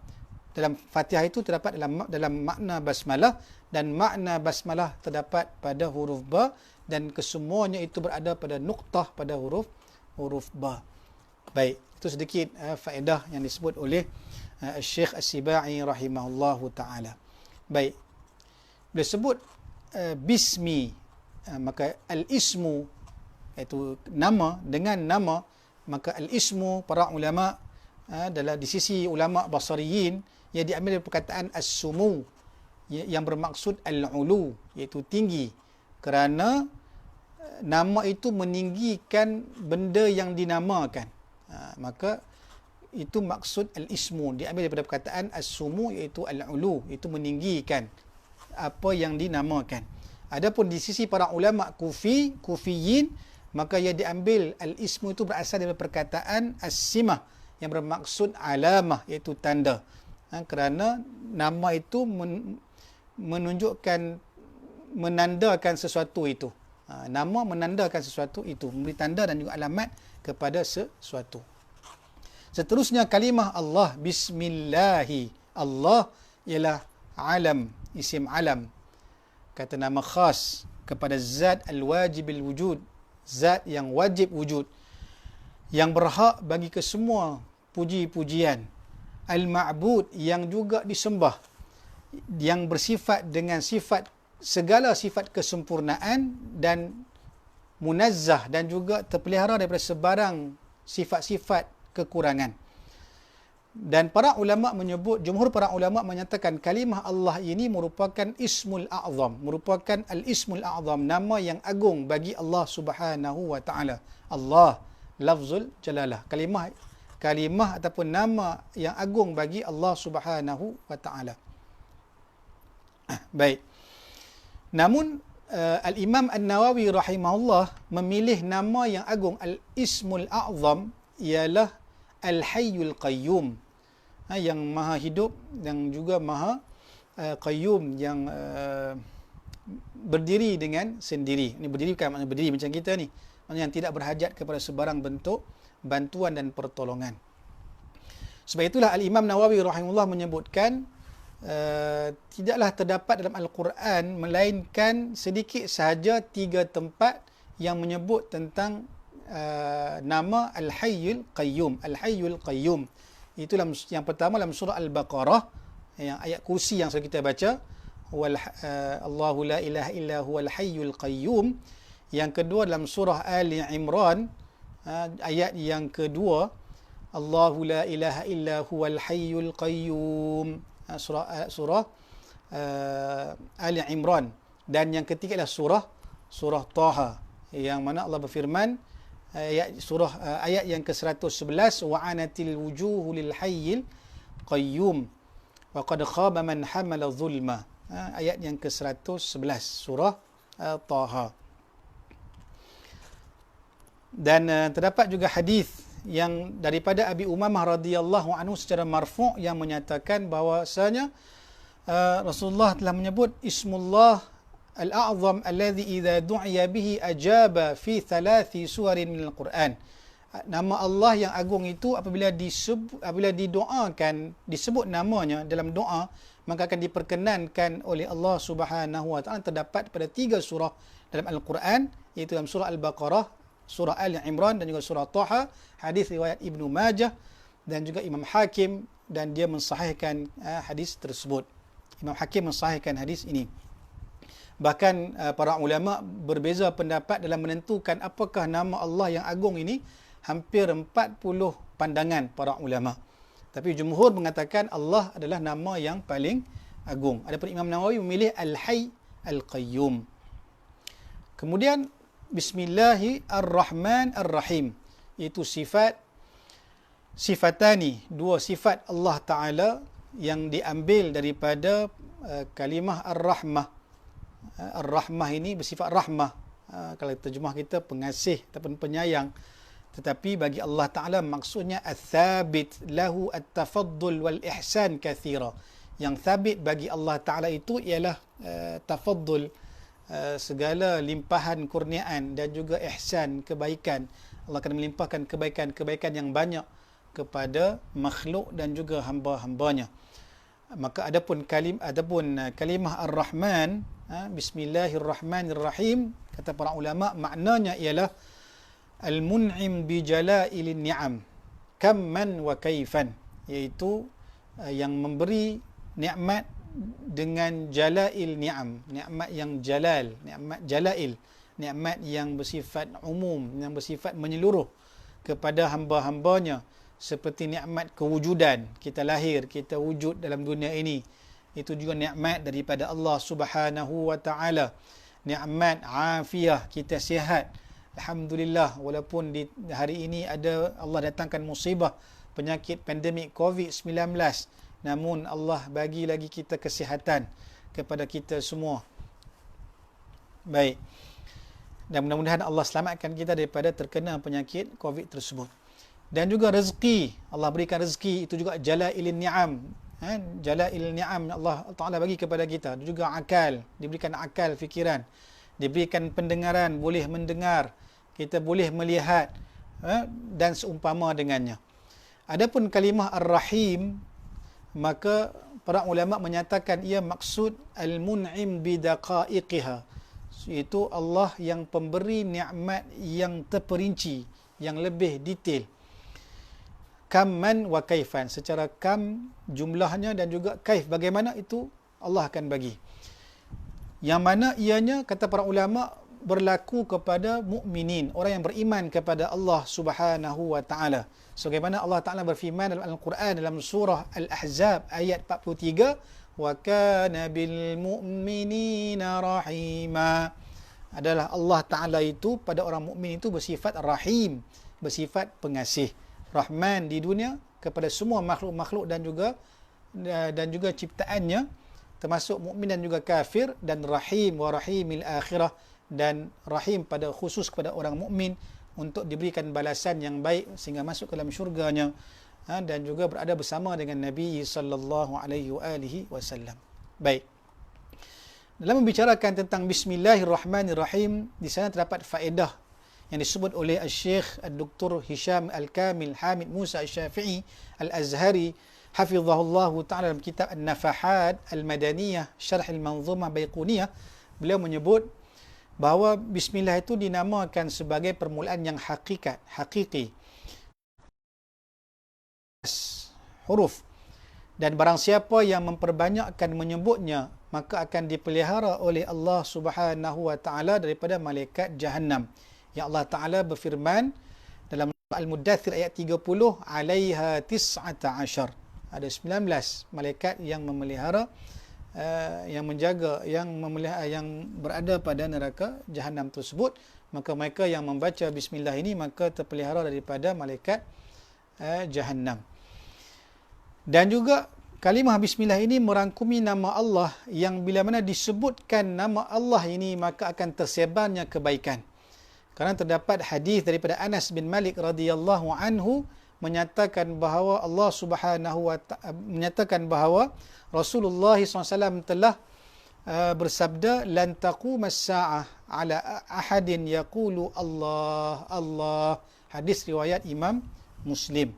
dalam Fatihah itu terdapat dalam makna Basmalah, dan makna Basmalah terdapat pada huruf ba, dan kesemuanya itu berada pada nuktah pada huruf ba. Baik, itu sedikit faedah yang disebut oleh Syekh As-Sibai rahimahullahu ta'ala. Baik, bila sebut bismi, maka al-ismu, iaitu nama, dengan nama, maka al-ismu para ulama adalah di sisi ulama basariyin, ia diambil dari perkataan as-sumu yang bermaksud al-ulu, iaitu tinggi, kerana nama itu meninggikan benda yang dinamakan. Maka itu maksud al-ismu, diambil daripada perkataan as-sumu, iaitu al-ulu, itu meninggikan apa yang dinamakan. Adapun di sisi para ulama kufiyin, maka ia diambil al-ismu itu berasal dari perkataan as-simah yang bermaksud alamah, iaitu tanda. Kerana nama itu menunjukkan, menandakan sesuatu itu. Nama menandakan sesuatu itu, memberi tanda dan juga alamat kepada sesuatu. Seterusnya kalimah Allah, bismillahi. Allah ialah alam, isim alam, kata nama khas kepada zat al-wajibil wujud, zat yang wajib wujud, yang berhak bagi kesemua puji-pujian, al-ma'bud, yang juga disembah, yang bersifat dengan sifat segala sifat kesempurnaan dan munazzah dan juga terpelihara daripada sebarang sifat-sifat kekurangan. Dan para ulama menyebut, jumhur para ulama menyatakan kalimah Allah ini merupakan ismul a'zam, merupakan al-ismul a'zam, nama yang agung bagi Allah Subhanahu wa taala. Allah, lafzul jalalah, kalimah ataupun nama yang agung bagi Allah Subhanahu wa taala. Baik. Namun Al-Imam An-Nawawi rahimahullah memilih nama yang agung, al-ismul a'zam, ialah Al-Hayyul Qayyum, yang maha hidup dan juga maha qayyum, yang berdiri dengan sendiri. Ini berdiri bukan makna berdiri macam kita ni, maknanya yang tidak berhajat kepada sebarang bentuk bantuan dan pertolongan. Sebab itulah Al-Imam Nawawi rahimahullah menyebutkan tidaklah terdapat dalam Al-Quran melainkan sedikit sahaja 3 tempat yang menyebut tentang nama Al-Hayyul Qayyum. Al-Hayyul Qayyum itu yang pertama dalam surah Al-Baqarah, yang ayat kursi yang kita baca, Allahu la ilaha illa huwal hayyul qayyum. Yang kedua dalam surah Ali Imran, ayat yang kedua, Allahu la ilaha illa huwal hayyul qayyum, surah Ali Imran. Dan yang ketiga adalah surah Taha, yang mana Allah berfirman, ayat yang ke-111, wa'anatil wujuhu lil hayyil qayyum wa qad khaba man hamala zulma. Ayat yang ke-111 surah Taha. Dan terdapat juga hadis yang daripada Abi Umamah radhiyallahu anhu secara marfu' yang menyatakan bahawasanya Rasulullah telah menyebut ismullah al-a'zam alladhi idza du'iya bihi ajaba fi 3 suwarin min al-Quran. Nama Allah yang agung itu apabila didoakan, disebut namanya dalam doa, maka akan diperkenankan oleh Allah Subhanahu wa taala. Terdapat pada 3 surah dalam Al-Quran, iaitu dalam surah Al-Baqarah, surah Ali Imran dan juga surah Taha. Hadis riwayat Ibnu Majah dan juga Imam Hakim, dan dia mensahihkan hadis tersebut. Imam Hakim mensahihkan hadis ini. Bahkan para ulama berbeza pendapat dalam menentukan apakah nama Allah yang agung ini. Hampir 40 pandangan para ulama. Tapi jumhur mengatakan Allah adalah nama yang paling agung. Adapun Imam Nawawi memilih Al-Hayy Al-Qayyum. Kemudian Bismillahirrahmanirrahim, iaitu sifatani, 2 sifat Allah Ta'ala yang diambil daripada kalimah Ar-Rahmah. Ar-Rahmah ini bersifat rahmah. Kalau terjemah kita pengasih ataupun penyayang. Tetapi bagi Allah Ta'ala maksudnya Al-Thabit lahu at-tafaddul wal-ihsan kathira. Yang thabit bagi Allah Ta'ala itu ialah tafaddul, segala limpahan kurniaan dan juga ihsan, kebaikan. Allah akan melimpahkan kebaikan-kebaikan yang banyak kepada makhluk dan juga hamba-hambanya. Maka adapun kalimah Ar-Rahman, Bismillahirrahmanirrahim, kata para ulama, maknanya ialah Al-Mun'im bi jala'ilin ni'am kamman wa kaifan, iaitu yang memberi nikmat dengan jala'il ni'am, nikmat yang jalal, nikmat jala'il, nikmat yang bersifat umum, yang bersifat menyeluruh kepada hamba-hambanya, seperti nikmat kewujudan, kita lahir, kita wujud dalam dunia ini, itu juga nikmat daripada Allah Subhanahu wa taala. Nikmat afiah, kita sihat, alhamdulillah, walaupun di hari ini ada Allah datangkan musibah, penyakit pandemik COVID-19, namun Allah bagi lagi kita kesihatan kepada kita semua. Baik. Dan mudah-mudahan Allah selamatkan kita daripada terkena penyakit COVID tersebut. Dan juga rezeki, Allah berikan rezeki, itu juga jala'ilin ni'am. Jala'il ni'am Allah Ta'ala bagi kepada kita. Juga akal, diberikan akal fikiran, diberikan pendengaran, boleh mendengar, kita boleh melihat, dan seumpama dengannya. Adapun kalimah Ar-Rahim, maka para ulama menyatakan ia maksud Al-Mun'im bidaqaiqiha, iaitu Allah yang pemberi nikmat yang terperinci, yang lebih detail. Kamman wa kaifan, secara kam jumlahnya dan juga kaif bagaimana itu Allah akan bagi. yang mana ianya, kata para ulama, berlaku kepada mukminin, orang yang beriman kepada Allah Subhanahu wa taala. Sebagaimana Allah Taala berfirman dalam Al-Quran dalam surah Al-Ahzab ayat 43, wa kana bil mu'minina rahima. Adalah Allah Taala itu pada orang mukmin itu bersifat rahim, bersifat pengasih. Rahman di dunia kepada semua makhluk-makhluk dan juga ciptaannya, termasuk mukmin dan juga kafir, dan rahim wa rahimil akhirah, dan rahim pada khusus kepada orang mukmin untuk diberikan balasan yang baik sehingga masuk ke dalam syurganya, dan juga berada bersama dengan Nabi sallallahu alaihi wasallam. Baik. Dalam membicarakan tentang Bismillahirrahmanirrahim, di sana terdapat faedah yang disebut oleh Al-Syekh Dr. Hisham Al-Kamil Hamid Musa Al-Syafi'i Al-Azhari hafizahullah ta'ala dalam kitab An-Nafahat Al-Madaniyah Syarh Al-Manzumah Baiquniyah. Beliau menyebut bahawa bismillah itu dinamakan sebagai permulaan yang hakiki, huruf, dan barang siapa yang memperbanyakkan menyebutnya maka akan dipelihara oleh Allah Subhanahu wa taala daripada malaikat Jahannam. Ya Allah Taala berfirman dalam Al-Muddathir ayat 30, alaiha 19, ada 19 malaikat yang memelihara, yang menjaga, yang berada pada neraka Jahannam tersebut. Maka mereka yang membaca bismillah ini maka terpelihara daripada malaikat Jahannam. Dan juga kalimah bismillah ini merangkumi nama Allah yang bila mana disebutkan nama Allah ini maka akan tersebarnya kebaikan. Kerana terdapat hadis daripada Anas bin Malik radhiyallahu anhu menyatakan bahawa Allah Subhanahu wa ta'ala menyatakan bahawa Rasulullah SAW telah bersabda, lan taqumas sa'ah ala ahadin yaqulu Allah Allah. Hadis riwayat Imam Muslim.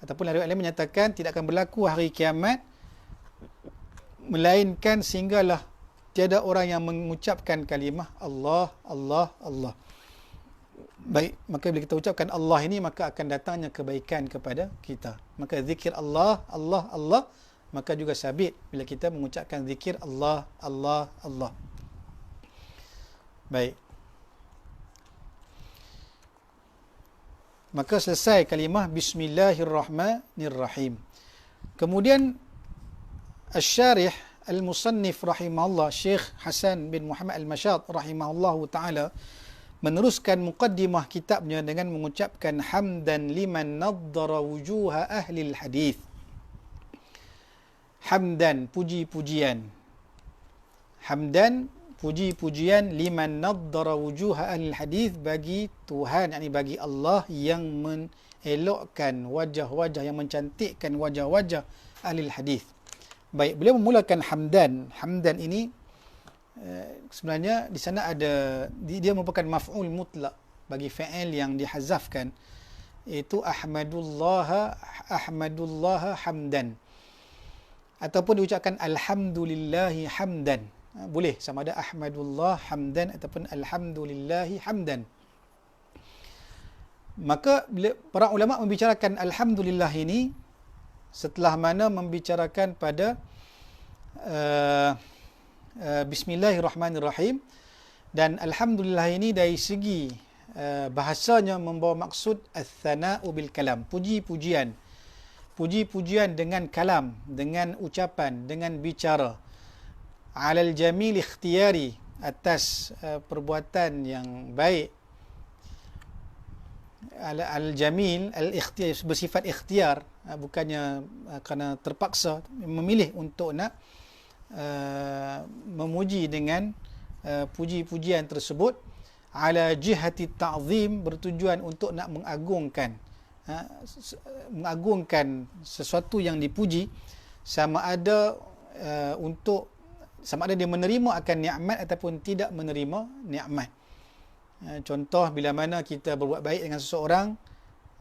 Ataupun riwayat lain menyatakan tidak akan berlaku hari kiamat melainkan sehinggalah tiada orang yang mengucapkan kalimah Allah Allah Allah. Baik, maka bila kita ucapkan Allah ini maka akan datangnya kebaikan kepada kita. Maka zikir Allah Allah Allah, maka juga sabit bila kita mengucapkan zikir Allah Allah Allah. Baik. Maka selesai kalimah Bismillahirrahmanirrahim. Kemudian Asy-Syarih Al-Musannif rahimahullah, Syekh Hasan bin Muhammad Al-Mashad rahimahullahu ta'ala meneruskan muqaddimah kitabnya dengan mengucapkan hamdan liman naddara wujuha ahli al-hadith. Hamdan, puji-pujian. Hamdan, puji-pujian liman naddara wujuha ahli al-hadith, bagi Tuhan, yakni bagi Allah yang mengelokkan wajah-wajah, yang mencantikkan wajah-wajah ahli al-hadith. Baik, beliau memulakan hamdan. Hamdan ini sebenarnya di sana ada, dia merupakan maf'ul mutlak bagi fa'il yang dihazafkan, iaitu ahmadullah hamdan, ataupun diucapkan alhamdulillahi hamdan. Boleh sama ada ahmadullah hamdan ataupun alhamdulillahi hamdan. Maka para ulama membicarakan alhamdulillah ini setelah mana membicarakan pada Bismillahirrahmanirrahim. Dan alhamdulillah ini dari segi bahasanya membawa maksud ats-tsana'u bil kalam, puji-pujian. Puji-pujian dengan kalam, dengan ucapan, dengan bicara. Alal jamil ikhtiyari, atas perbuatan yang baik. Al-jamil al-ikhtiyar, bersifat ikhtiar, bukannya kerana terpaksa memilih untuk nak memuji dengan puji-pujian tersebut. Ala jihati ta'zim, bertujuan untuk nak mengagungkan sesuatu yang dipuji, sama ada sama ada dia menerima akan nikmat ataupun tidak menerima nikmat. Contoh, bila mana kita berbuat baik dengan seseorang,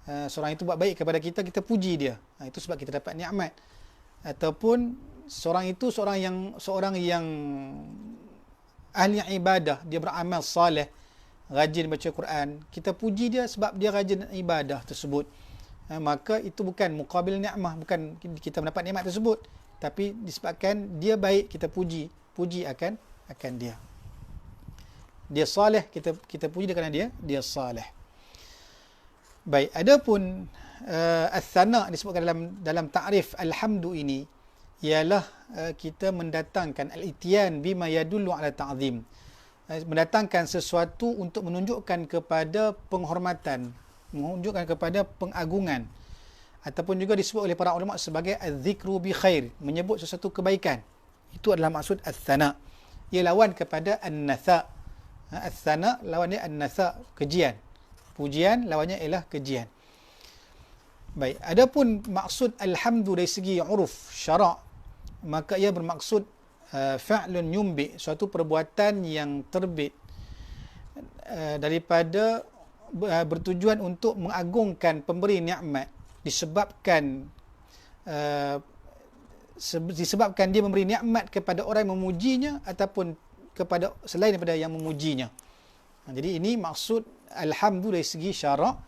seorang itu buat baik kepada kita, kita puji dia, itu sebab kita dapat nikmat. Ataupun seorang itu seorang yang ahli ibadah, dia beramal soleh, rajin baca Quran, kita puji dia sebab dia rajin ibadah tersebut. Maka itu bukan muqabil nikmah, bukan kita mendapat nikmat tersebut, tapi disebabkan dia baik, kita puji akan akan dia. Dia salih, kita puji dia kerana dia salih. Baik, adapun as-sana disebutkan dalam takrif alhamdu ini ialah kita mendatangkan al-ityan bima yadullu ala ta'zim. Mendatangkan sesuatu untuk menunjukkan kepada penghormatan, menunjukkan kepada pengagungan, ataupun juga disebut oleh para ulama sebagai az-zikru bi khair, menyebut sesuatu kebaikan. Itu adalah maksud as-sana. Ia lawan kepada an-natha. As-sana lawannya an-natha, kejian. Pujian lawannya ialah kejian. Baik, adapun maksud alhamdu dari segi uruf syarak, maka ia bermaksud fa'lun yumbi, suatu perbuatan yang terbit daripada bertujuan untuk mengagungkan pemberi nikmat, disebabkan dia memberi nikmat kepada orang yang memujinya ataupun kepada selain daripada yang memujinya. Jadi ini maksud alhamdu dari segi syarak,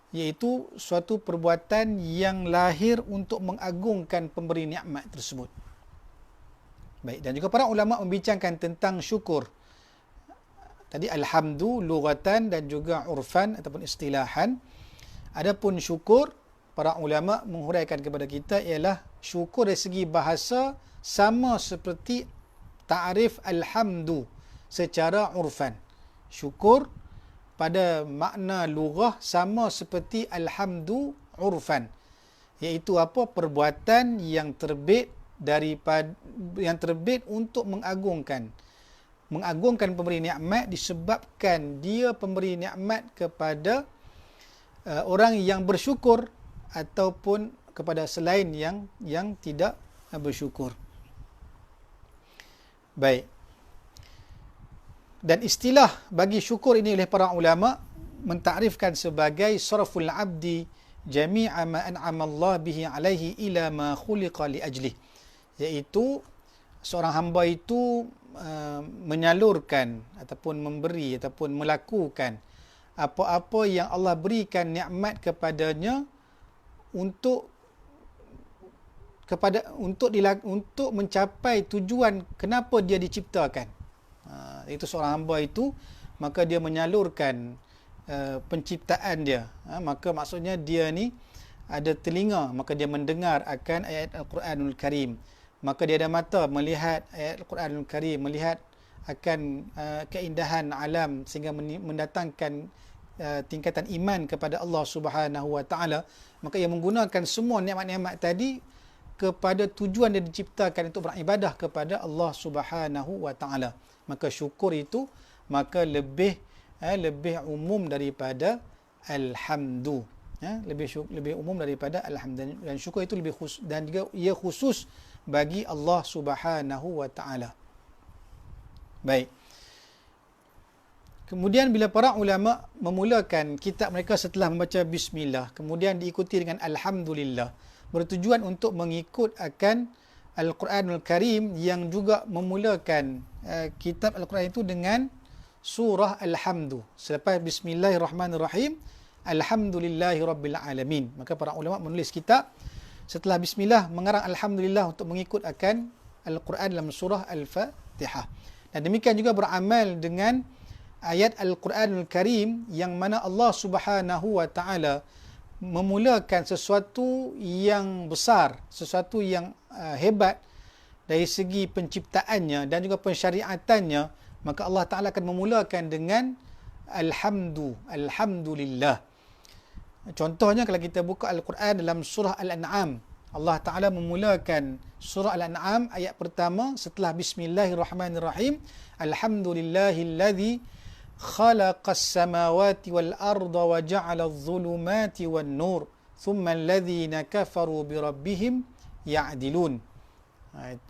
iaitu suatu perbuatan yang lahir untuk mengagungkan pemberi nikmat tersebut. Baik, dan juga para ulama membincangkan tentang syukur. Tadi alhamdu lughatan dan juga urfan ataupun istilahan. Adapun syukur, para ulama menghuraikan kepada kita ialah syukur dari segi bahasa sama seperti ta'rif alhamdu secara urfan. Syukur pada makna lughah sama seperti alhamdu urfan, iaitu apa? Perbuatan yang terbit untuk mengagungkan pemberi nikmat, disebabkan dia pemberi nikmat kepada orang yang bersyukur ataupun kepada selain yang tidak bersyukur. Baik. Dan istilah bagi syukur ini oleh para ulama mentakrifkan sebagai sarful abdi jami'a ma an'ama Allah bihi alaihi ila ma khuliqa li ajlih, iaitu seorang hamba itu menyalurkan ataupun memberi ataupun melakukan apa-apa yang Allah berikan nikmat kepadanya untuk mencapai tujuan kenapa dia diciptakan. Itu seorang hamba itu, maka dia menyalurkan penciptaan dia. Maka maksudnya dia ni ada telinga, maka dia mendengar akan ayat Al-Quranul Karim. Maka dia ada mata melihat ayat Al-Quranul Karim, melihat akan keindahan alam sehingga mendatangkan tingkatan iman kepada Allah Subhanahu Wa Taala. Maka ia menggunakan semua nikmat-nikmat tadi kepada tujuan dia diciptakan untuk beribadah kepada Allah Subhanahu Wa Taala. Maka syukur itu lebih umum daripada alhamdu. Lebih umum daripada alhamdu, dan syukur itu lebih khusus, dan juga ia khusus bagi Allah Subhanahu Wa Taala. Baik. Kemudian bila para ulama memulakan kitab mereka setelah membaca bismillah, kemudian diikuti dengan alhamdulillah, bertujuan untuk mengikut akan Al-Quranul Karim yang juga memulakan kitab Al-Quran itu dengan surah Alhamdu. Selepas Bismillahirrahmanirrahim, Alhamdulillahi Rabbil Alamin. Maka para ulama menulis kitab setelah Bismillah mengarang Alhamdulillah untuk mengikut akan Al-Quran dalam surah Al-Fatihah. Dan demikian juga beramal dengan ayat Al-Quranul Karim yang mana Allah Subhanahu Wa Taala memulakan sesuatu yang besar, sesuatu yang hebat dari segi penciptaannya dan juga pensyariatannya, maka Allah Ta'ala akan memulakan dengan Alhamdulillah. Contohnya kalau kita buka Al-Quran dalam surah Al-An'am, Allah Ta'ala memulakan surah Al-An'am ayat pertama setelah Bismillahirrahmanirrahim, Alhamdulillahilladzi khalaqas samawati wal arda wa ja'ala adh-dhulumati wan nur thumma alladhina kafaru bi rabbihim ya'dilun.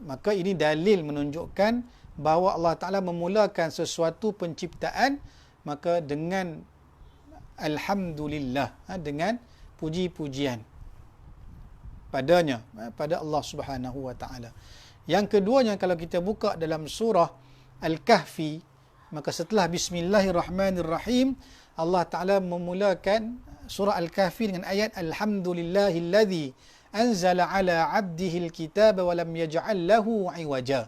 Maka ini dalil menunjukkan bahawa Allah Ta'ala memulakan sesuatu penciptaan maka dengan alhamdulillah, dengan puji-pujian padanya, pada Allah Subhanahu Wa Ta'ala. Yang keduanya, kalau kita buka dalam surah Al-Kahfi, maka setelah Bismillahirrahmanirrahim, Allah Ta'ala memulakan surah Al-Kahfi dengan ayat Alhamdulillahilladzi anzala ala abdihil kitaba wa lam yaj'al lahu iwaja.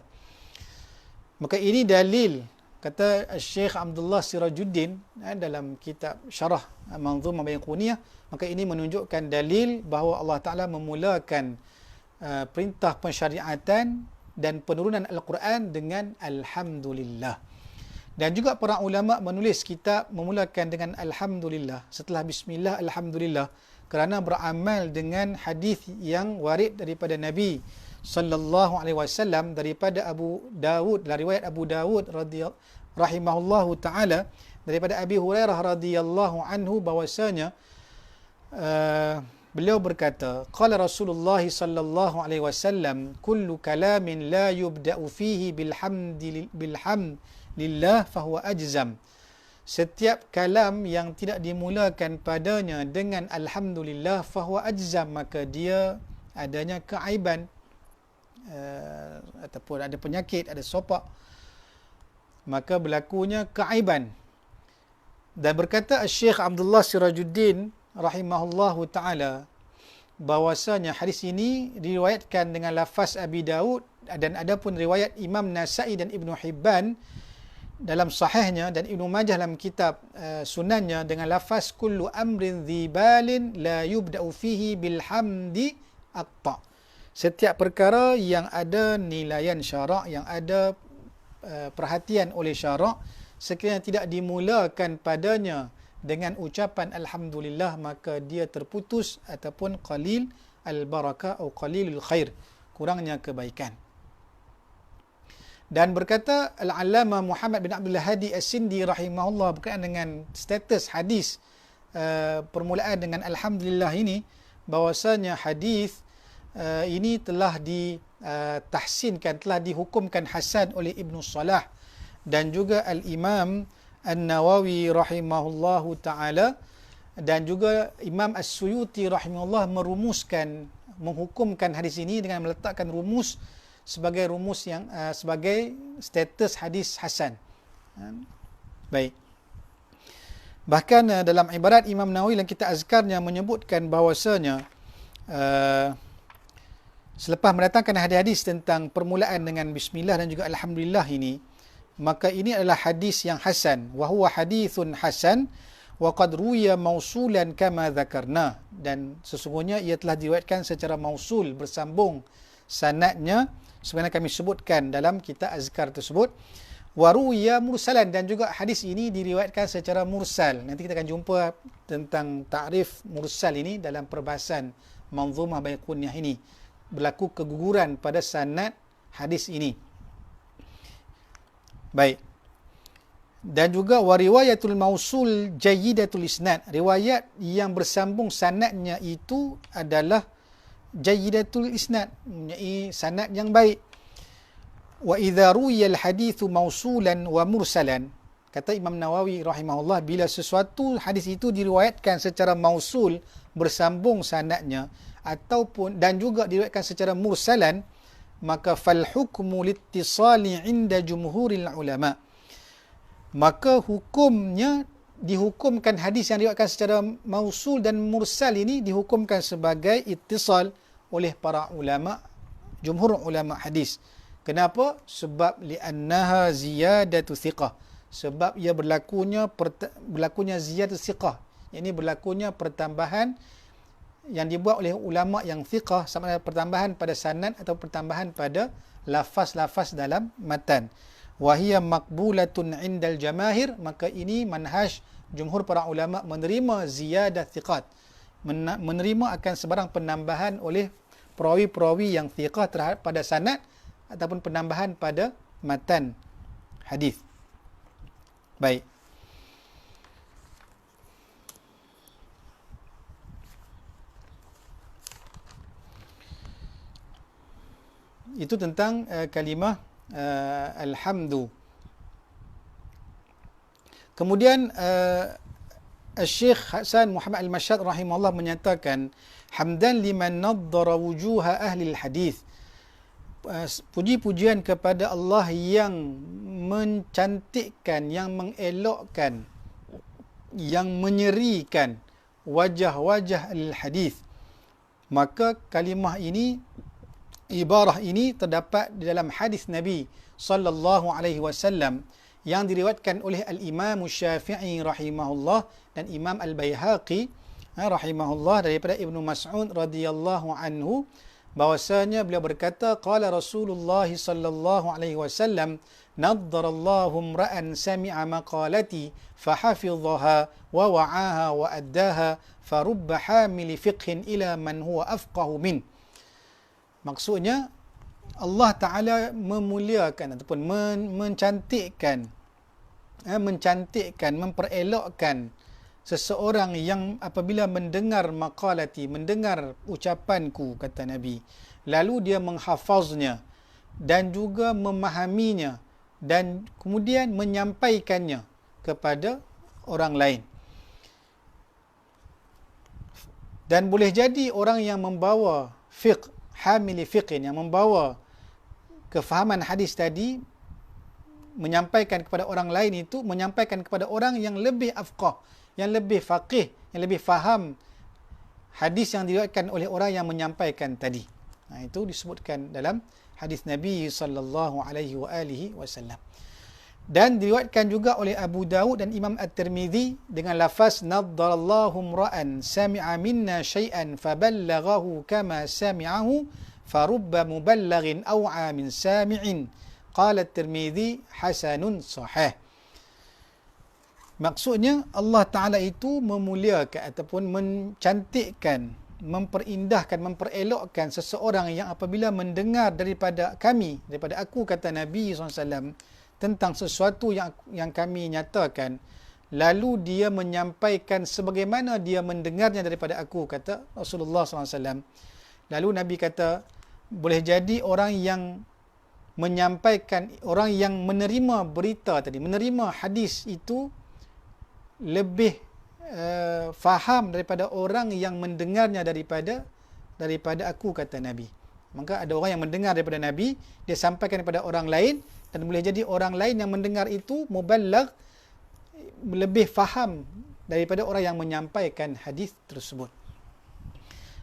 Maka ini dalil, kata Syekh Abdullah Sirajuddin dalam kitab Syarah Manzumah Baiquniyah, maka ini menunjukkan dalil bahawa Allah Ta'ala memulakan perintah pensyariatan dan penurunan Al-Quran dengan Alhamdulillah. Dan juga para ulama menulis kitab memulakan dengan Alhamdulillah setelah Bismillah, Alhamdulillah, kerana beramal dengan hadis yang warid daripada Nabi sallallahu alaihi wasallam daripada Abu Dawud, dari riwayat Abu Dawud rahimahullahu taala, daripada Abi Hurairah radhiyallahu anhu bahwasanya beliau berkata, qala Rasulullah sallallahu alaihi wasallam, kullu kalamin la yubda'u fihi bilhamdillah fahuwa ajzam. Setiap kalam yang tidak dimulakan padanya dengan alhamdulillah fahuwa ajzam, maka dia adanya keaiban, ataupun ada penyakit, ada sopak, maka berlakunya keaiban. Dan berkata Syekh Abdullah Sirajuddin rahimahullahu ta'ala bahwasanya hadis ini diriwayatkan dengan lafaz Abi Daud, dan ada pun riwayat Imam Nasai dan Ibnu Hibban dalam sahihnya, dan Ibnu Majah dalam kitab sunannya dengan lafaz kullu amrin dhibalin la yubda'u fihi bilhamdi atta. Setiap perkara yang ada nilaian syarak, yang ada perhatian oleh syarak, sekiranya tidak dimulakan padanya dengan ucapan Alhamdulillah, maka dia terputus ataupun qalil al-barakah atau qalilul khair, kurangnya kebaikan. Dan berkata Al-Allamah Muhammad bin Abdul Hadi As-Sindi rahimahullah berkaitan dengan status hadis permulaan dengan Alhamdulillah ini, bahwasanya hadis ini telah ditahsinkan, telah dihukumkan hasan oleh Ibnu Salah dan juga Al-Imam An-Nawawi rahimahullahu ta'ala, dan juga Imam As-Suyuti rahimahullah menghukumkan hadis ini dengan meletakkan rumus sebagai rumus yang sebagai status hadis hasan. Baik. Bahkan dalam ibarat Imam Nawawi dalam kitab Azkarnya menyebutkan bahawasanya selepas mendatangkan hadis-hadis tentang permulaan dengan Bismillah dan juga Alhamdulillah ini, maka ini adalah hadis yang hasan, wa huwa hadithun hasan wa qad ruya mausulan kama dzakarna, dan sesungguhnya ia telah diriwayatkan secara mausul, bersambung sanadnya sebagaimana kami sebutkan dalam kitab azkar tersebut. Wa ruya mursalan, dan juga hadis ini diriwayatkan secara mursal. Nanti kita akan jumpa tentang takrif mursal ini dalam perbahasan Manzumah Baiquniyah ini. Berlaku keguguran pada sanad hadis ini. Baik. Dan juga wa riwayatul mausul jayyidatul isnad, riwayat yang bersambung sanadnya itu adalah jayyidatul isnad, mempunyai sanad yang baik. Wa idza ruwiya al haditsu mausulan wa mursalan, kata Imam Nawawi rahimahullah, bila sesuatu hadis itu diriwayatkan secara mausul, bersambung sanadnya, ataupun dan juga diriwayatkan secara mursalan, maka fal hukmu littisali inda jumhuril ulama, maka hukumnya dihukumkan hadis yang diriwayatkan secara mausul dan mursal ini dihukumkan sebagai ittisal oleh para ulama, jumhur ulama hadis. Kenapa? Sebab li'annaha ziyadatu thiqah, sebab ia berlakunya ziyadatu thiqah, yakni berlakunya pertambahan yang dibuat oleh ulama yang thiqah, sama ada pertambahan pada sanad atau pertambahan pada lafaz-lafaz dalam matan. Wa hiya maqbulatun 'indal jamaahir, maka ini manhaj jumhur para ulama menerima ziyadah thiqat, menerima akan sebarang penambahan oleh perawi-perawi yang thiqah terhadap pada sanad ataupun penambahan pada matan hadis. Baik. Itu tentang kalimah alhamdu. Kemudian Syekh Hasan Muhammad Al-Mashhad rahimahullah menyatakan, hamdan liman naddara wujuha ahli al-hadis, puji-pujian kepada Allah yang mencantikkan, yang mengelokkan, yang menyerikan wajah-wajah al-hadis. Maka kalimah ini, ibarah ini terdapat di dalam hadis Nabi sallallahu alaihi wasallam yang diriwayatkan oleh Al-Imam Syafi'i rahimahullah dan Imam Al-Baihaqi rahimahullah daripada Ibnu Mas'ud radhiyallahu anhu, bahwasanya beliau berkata, qala Rasulullah sallallahu alaihi wasallam, naddarallahu imra'an sami'a maqalati fahafidhaha wa wa'aha wa addaha farubba hamili fiqhin ila man huwa afqahu min. Maksudnya Allah Ta'ala memuliakan ataupun mencantikkan, memperelokkan seseorang yang apabila mendengar maqalati, mendengar ucapanku, kata Nabi, lalu dia menghafaznya dan juga memahaminya dan kemudian menyampaikannya kepada orang lain. Dan boleh jadi orang yang membawa fiqh, hamili fiqhin, yang membawa kefahaman hadis tadi, menyampaikan kepada orang lain itu, menyampaikan kepada orang yang lebih afqah, yang lebih faqih, yang lebih faham hadis yang diriwayatkan oleh orang yang menyampaikan tadi. Itu disebutkan dalam hadis Nabi sallallahu alaihi wasallam. Dan diriwayatkan juga oleh Abu Dawud dan Imam At-Tirmidzi dengan lafaz naddarallahu imra'an sami'a minna syai'an faballaghahu kama sami'ahu farubba muballaghin aw'a min sami'in. Qala At-Tirmidzi hasanun sahih. Maksudnya Allah Ta'ala itu memuliakan ataupun mencantikkan, memperindahkan, memperelokkan seseorang yang apabila mendengar daripada kami, daripada aku, kata Nabi SAW, tentang sesuatu yang kami nyatakan, lalu dia menyampaikan sebagaimana dia mendengarnya daripada aku, kata Rasulullah SAW. Lalu Nabi kata, boleh jadi orang yang menyampaikan, orang yang menerima berita tadi, menerima hadis itu lebih faham daripada orang yang mendengarnya daripada aku, kata Nabi. Maka ada orang yang mendengar daripada Nabi, dia sampaikan kepada orang lain, dan boleh jadi orang lain yang mendengar itu muballigh, lebih faham daripada orang yang menyampaikan hadis tersebut.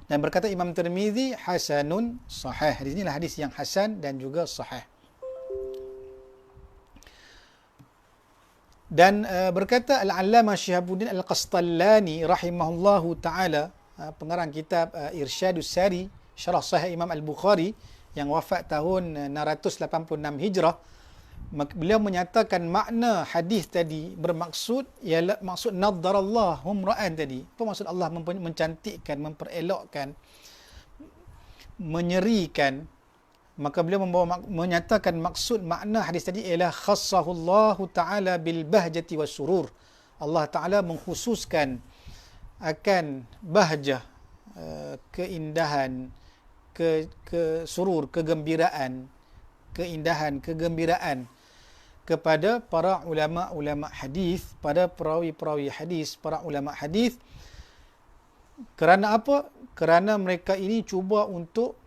Dan berkata Imam Tirmidzi hasanun sahih. Hadis inilah hadis yang hasan dan juga sahih. Dan berkata Al-Allamah Syihabuddin Al-Qastallani rahimahullahu ta'ala, pengarang kitab Irsyadus Sari, syarah Sahih Imam Al-Bukhari, yang wafat tahun 686 Hijrah, beliau menyatakan makna hadis tadi bermaksud ialah maksud naddarallahu imra'an tadi. Apa maksud Allah mencantikkan, memperelokkan, menyerikan? Maka beliau menyatakan maksud makna hadis tadi ialah khassahullahu ta'ala bil bahjati was surur. Allah Ta'ala mengkhususkan akan bahjah, keindahan, surur, kegembiraan, keindahan, kegembiraan kepada para ulama-ulama hadis, pada perawi-perawi hadis, para ulama hadis. Kerana apa? Kerana mereka ini cuba untuk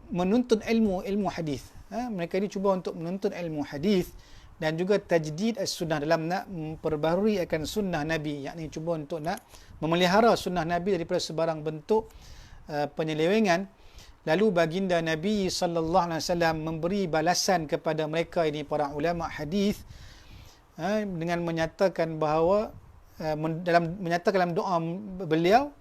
menuntut ilmu hadis. Mereka ini cuba untuk menuntut ilmu hadis dan juga tajdid as-sunnah, dalam nak memperbaharui akan sunnah Nabi, yakni cuba untuk nak memelihara sunnah Nabi daripada sebarang bentuk penyelewengan. Lalu baginda Nabi sallallahu alaihi wasallam memberi balasan kepada mereka ini, para ulama hadis, dengan menyatakan bahawa dalam doa beliau,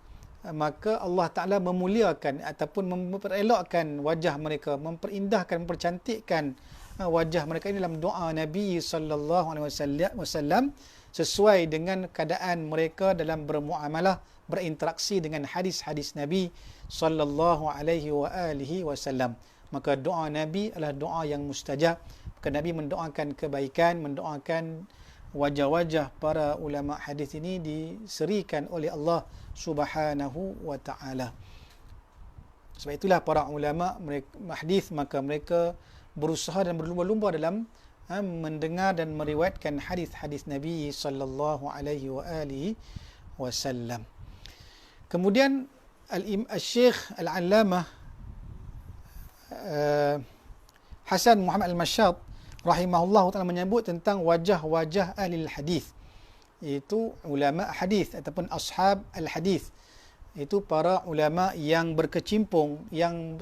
maka Allah Ta'ala memuliakan ataupun memperelokkan wajah mereka, memperindahkan, mempercantikkan wajah mereka ini dalam doa Nabi sallallahu alaihi wasallam, sesuai dengan keadaan mereka dalam bermuamalah, berinteraksi dengan hadis-hadis Nabi sallallahu alaihi wasallam. Maka doa Nabi adalah doa yang mustajab. Maka Nabi mendoakan kebaikan, mendoakan wajah-wajah para ulama hadis ini diserikan oleh Allah Subhanahu wa taala. Sebab itulah para ulama hadis, maka mereka berusaha dan berlumba-lumba dalam mendengar dan meriwayatkan hadis-hadis Nabi sallallahu alaihi wasallam. Kemudian Al-Syekh Al-Allamah Hasan Muhammad Al-Mashad rahimahullah ta'ala menyebut tentang wajah-wajah ahli hadis, iaitu ulama hadis ataupun ashab al-hadis. Itu para ulama yang berkecimpung, yang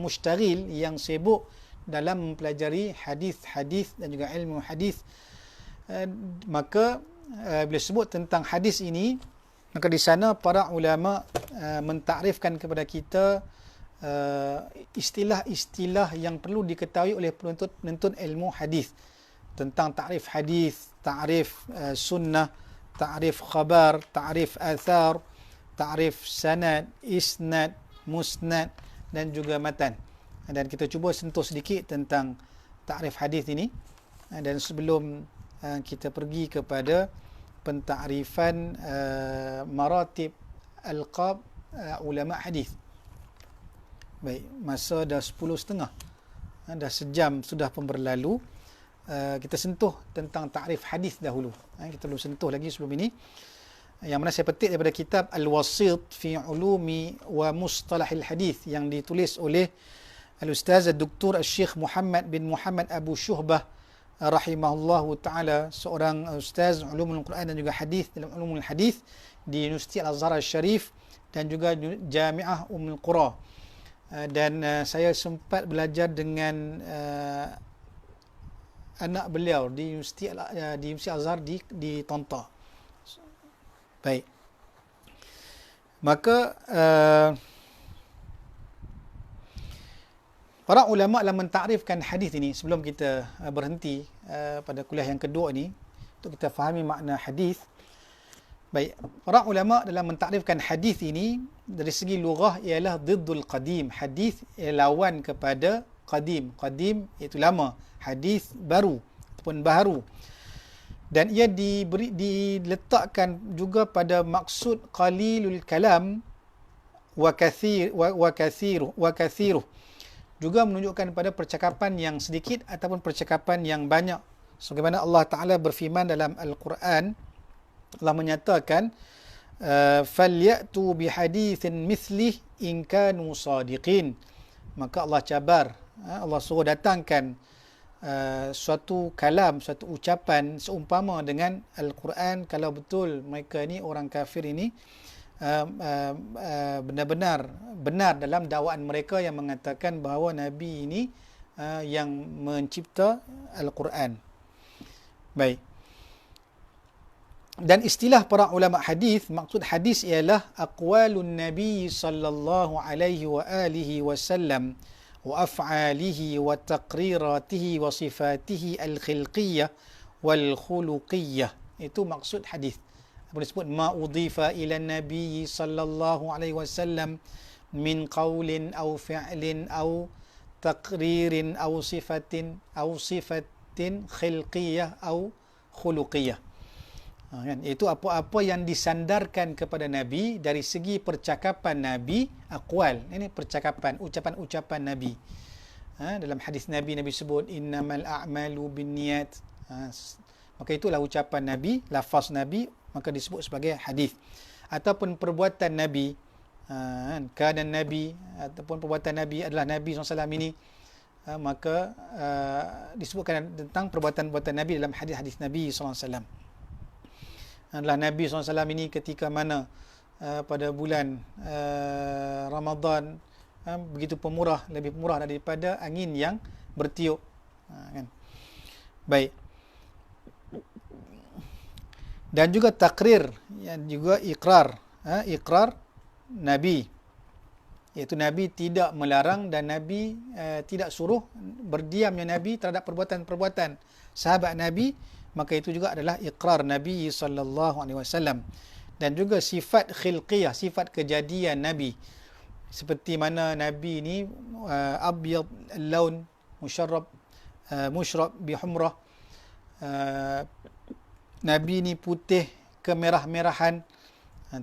mushtaghil, yang sibuk dalam mempelajari hadis-hadis dan juga ilmu hadis. Maka bila sebut tentang hadis ini, maka di sana para ulama mentakrifkan kepada kita istilah-istilah yang perlu diketahui oleh penuntut ilmu hadis tentang takrif hadis, takrif sunnah, takrif khabar, takrif athar, takrif sanad, isnad, musnad dan juga matan. Dan kita cuba sentuh sedikit tentang takrif hadis ini. Dan sebelum kita pergi kepada pentakrifan maratib alqab ulama hadis. Baik, masa dah 10.30. Dah sejam sudah pun berlalu. Kita sentuh tentang takrif hadis dahulu. Kita belum sentuh lagi sebelum ini. Yang mana saya petik daripada kitab Al-Wasit fi Ulumi wa Mustalahil Hadis yang ditulis oleh Al-Ustaz Dr. Syekh Muhammad bin Muhammad Abu Syuhbah rahimahullahu taala, seorang ustaz ulumul Quran dan juga hadis dalam ulumul hadis di Universiti Al-Azhar Al-Syarif dan juga Jami'ah Ummul Qura. Dan saya sempat belajar dengan anak beliau di Universiti Al-Azhar di Tonta. Baik. Maka para ulama dalam mentakrifkan hadis ini, sebelum kita berhenti pada kuliah yang kedua ni untuk kita fahami makna hadis. Baik, para ulama dalam mentakrifkan hadis ini dari segi lughah ialah diddul qadim. Hadis ialah lawan kepada qadim. Qadim iaitu lama, hadis baru ataupun baharu. Dan ia diletakkan juga pada maksud qalilul kalam wa kathiruh. Juga menunjukkan pada percakapan yang sedikit ataupun percakapan yang banyak. Sebagaimana Allah Ta'ala berfirman dalam Al-Quran, Allah menyatakan, فَلْيَأْتُوا بِحَدِيثٍ مِثْلِهِ إِنْ كَانُوا صَادِقِينَ. Maka Allah cabar, Allah suruh datangkan suatu kalam, suatu ucapan seumpama dengan Al-Quran kalau betul mereka ni, orang kafir ini, benar-benar benar dalam dakwaan mereka yang mengatakan bahawa Nabi ini yang mencipta Al-Quran. Baik. Dan istilah para ulama hadis, maksud hadis ialah aqwalun Nabi sallallahu alaihi wa alihi wasallam wa af'alihi wa taqriratihi wa sifatihi al-khilqiyah wal khuluqiyah. Itu maksud hadis. Apa disebut ma udhifa ila Nabi sallallahu alaihi wasallam min qaulin aw fi'lin aw taqririn aw sifatin khilqiyah aw khuluqiyah. Kan? Itu apa-apa yang disandarkan kepada Nabi dari segi percakapan Nabi, aqwal. Ini percakapan, ucapan-ucapan Nabi. Dalam hadis Nabi sebut innamal a'malu binniyat. Maka itulah ucapan Nabi, lafaz Nabi, maka disebut sebagai hadis. Ataupun perbuatan Nabi, keadaan Nabi ataupun perbuatan Nabi adalah Nabi SAW ini, maka disebutkan tentang perbuatan-perbuatan Nabi dalam hadis-hadis Nabi SAW. Adalah Nabi SAW ini ketika mana pada bulan Ramadan begitu pemurah, lebih pemurah daripada angin yang bertiup. Kan? Baik. Dan juga takrir, yang juga ikrar. Ikrar Nabi, iaitu Nabi tidak melarang dan Nabi tidak suruh berdiamnya Nabi terhadap perbuatan-perbuatan sahabat Nabi. Maka itu juga adalah iqrar Nabi sallallahu alaihi wasallam. Dan juga sifat khilqiyah, sifat kejadian Nabi. Seperti mana Nabi ini abyad al-laun, musyrab bihumrah. Nabi ini putih kemerah-merahan,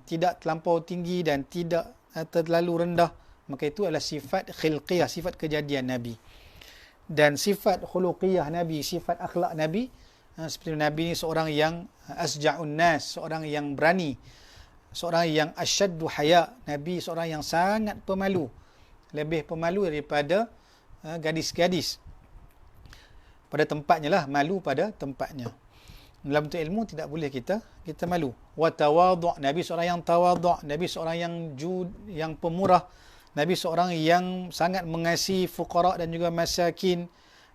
tidak terlampau tinggi dan tidak terlalu rendah. Maka itu adalah sifat khilqiyah, sifat kejadian Nabi. Dan sifat khuluqiyah Nabi, sifat akhlak Nabi, seperti Nabi ni seorang yang asja'un nas, seorang yang berani, seorang yang asyaddu haya. Nabi seorang yang sangat pemalu, lebih pemalu daripada gadis-gadis. Pada tempatnya lah, malu pada tempatnya. Dalam bentuk ilmu tidak boleh kita malu. Wa tawadhu', Nabi seorang yang tawadhu', Nabi seorang yang yang pemurah, Nabi seorang yang sangat mengasihi fuqara dan juga masakin.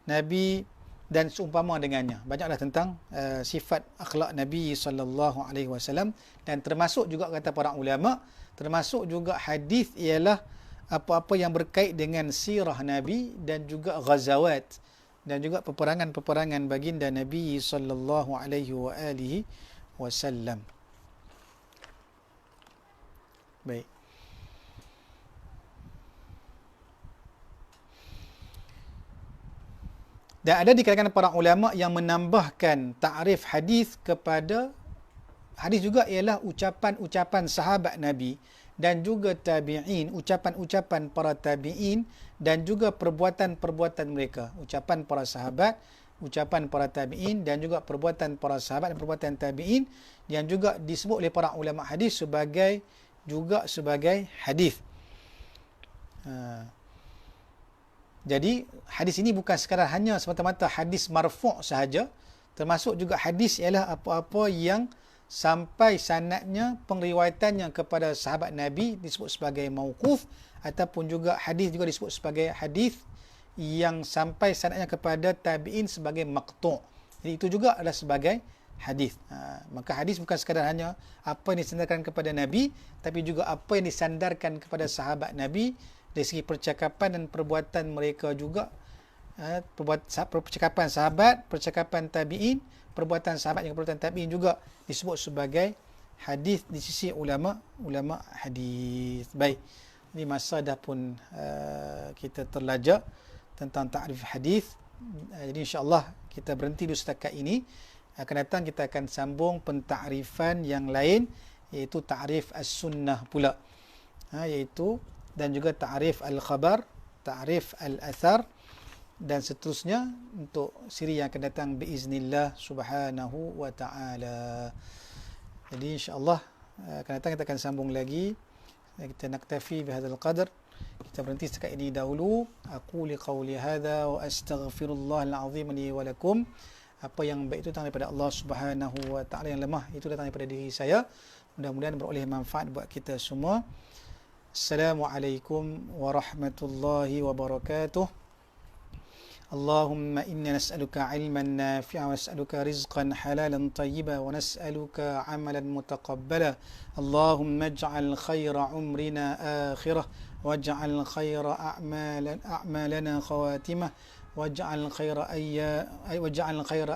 Nabi dan seumpama dengannya. Banyaklah tentang sifat akhlak Nabi sallallahu alaihi wasallam, dan termasuk juga kata para ulama, termasuk juga hadis ialah apa-apa yang berkait dengan sirah Nabi dan juga ghazawat dan juga peperangan-peperangan baginda Nabi sallallahu alaihi wasallam. Baik. Dan ada di kalangan para ulama yang menambahkan takrif hadis kepada hadis juga ialah ucapan-ucapan sahabat Nabi dan juga tabi'in, ucapan-ucapan para tabi'in dan juga perbuatan-perbuatan mereka. Ucapan para sahabat, ucapan para tabi'in dan juga perbuatan para sahabat dan perbuatan tabi'in yang juga disebut oleh para ulama hadis sebagai hadis. Jadi hadis ini bukan sekadar hanya semata-mata hadis marfu' sahaja, termasuk juga hadis ialah apa-apa yang sampai sanadnya, pengriwayatannya kepada sahabat Nabi disebut sebagai mauquf, ataupun juga hadis juga disebut sebagai hadis yang sampai sanadnya kepada tabi'in sebagai maqtu'. Jadi itu juga adalah sebagai hadis. Maka hadis bukan sekadar hanya apa yang disandarkan kepada Nabi, tapi juga apa yang disandarkan kepada sahabat Nabi dari segi percakapan dan perbuatan mereka juga. Percakapan sahabat, percakapan tabi'in, perbuatan sahabat dan perbuatan tabi'in juga disebut sebagai hadis di sisi ulama hadis. Baik, ini masa dah pun kita terlajak tentang takrif hadis. Jadi insya-Allah kita berhenti dulu setakat ini. Akan datang kita akan sambung pentakrifan yang lain, iaitu takrif as-sunnah pula, iaitu dan juga ta'rif al-khabar, ta'rif al-athar dan seterusnya untuk siri yang akan datang biiznillah subhanahu wa ta'ala. Jadi insya-Allah akan datang kita akan sambung lagi. Kita naktafi bihadzal qadar. Kita berhenti setakat ini dahulu. Aku liqauli hadza wa astaghfirullahal azim li wa lakum. Apa yang baik itu datang daripada Allah Subhanahu wa taala, yang lemah itu datang daripada diri saya. Mudah-mudahan beroleh manfaat buat kita semua. Assalamualaikum warahmatullahi wabarakatuh. Allahumma inna nas'aluka ilman nafi'a wa nas'aluka rizqan halalan tayyiba wa nas'aluka amalan mutaqabbala. Allahumma ij'al khayra umrina akhirah waj'al khayra a'malana khawatimah waj'al khayra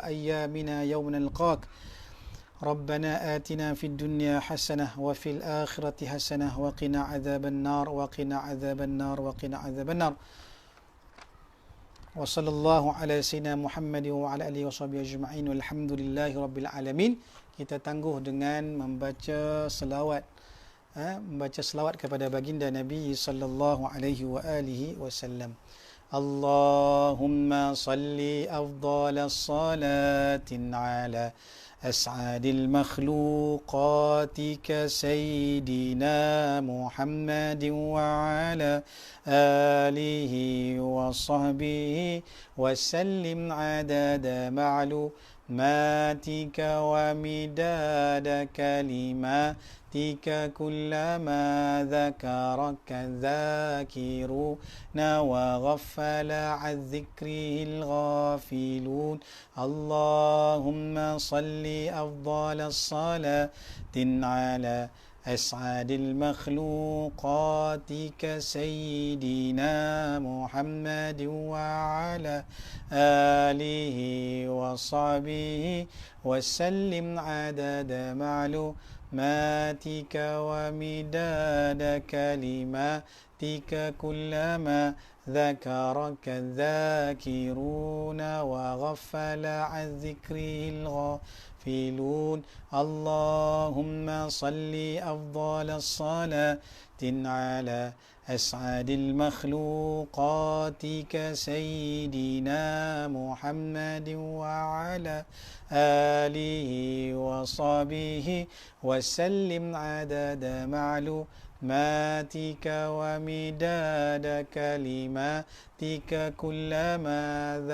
ayyamina yawma nalqak. ربنا آتنا في الدنيا حسنة وفي الآخرة حسنة وقنا عذاب النار وقنا عذاب النار وقنا عذاب النار. وصلى الله على سيدنا محمد وعلى آله وصحبه أجمعين والحمد لله رب العالمين. Kita tangguh dengan membaca selawat, kepada baginda Nabi sallallahu alaihi wa alihi wasallam. Allahumma salli afdhalas salatin ala أسعد المخلوقات كسيدنا محمد وعلى آله وصحبه وسلم عدد معلوماتك ومداد كلماتك كلما ذكرك الذاكرون وغفل عن ذكره الغافلون. اللهم صل أفضل الصلاة على أسعد المخلوقات كسيدنا محمد وعلى آله وصحبه وسلم عدد معلوماتك ومداد كلماتك كلما ذكرك الذاكرون وغفل عن ذكره الغافلون. اللهم صل أفضل الصلاة على أسعد المخلوقات كسيدنا محمد وعلى آله وصحبه وسلم عدد معلوماتك ومداد كلماتك كلما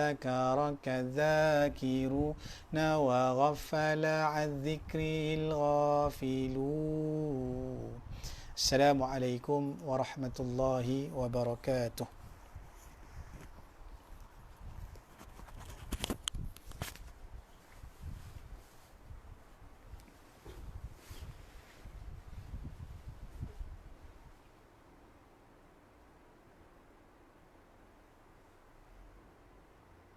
ذكرك الذاكرون وغفل عن ذكره الغافلون. Assalamualaikum warahmatullahi wabarakatuh.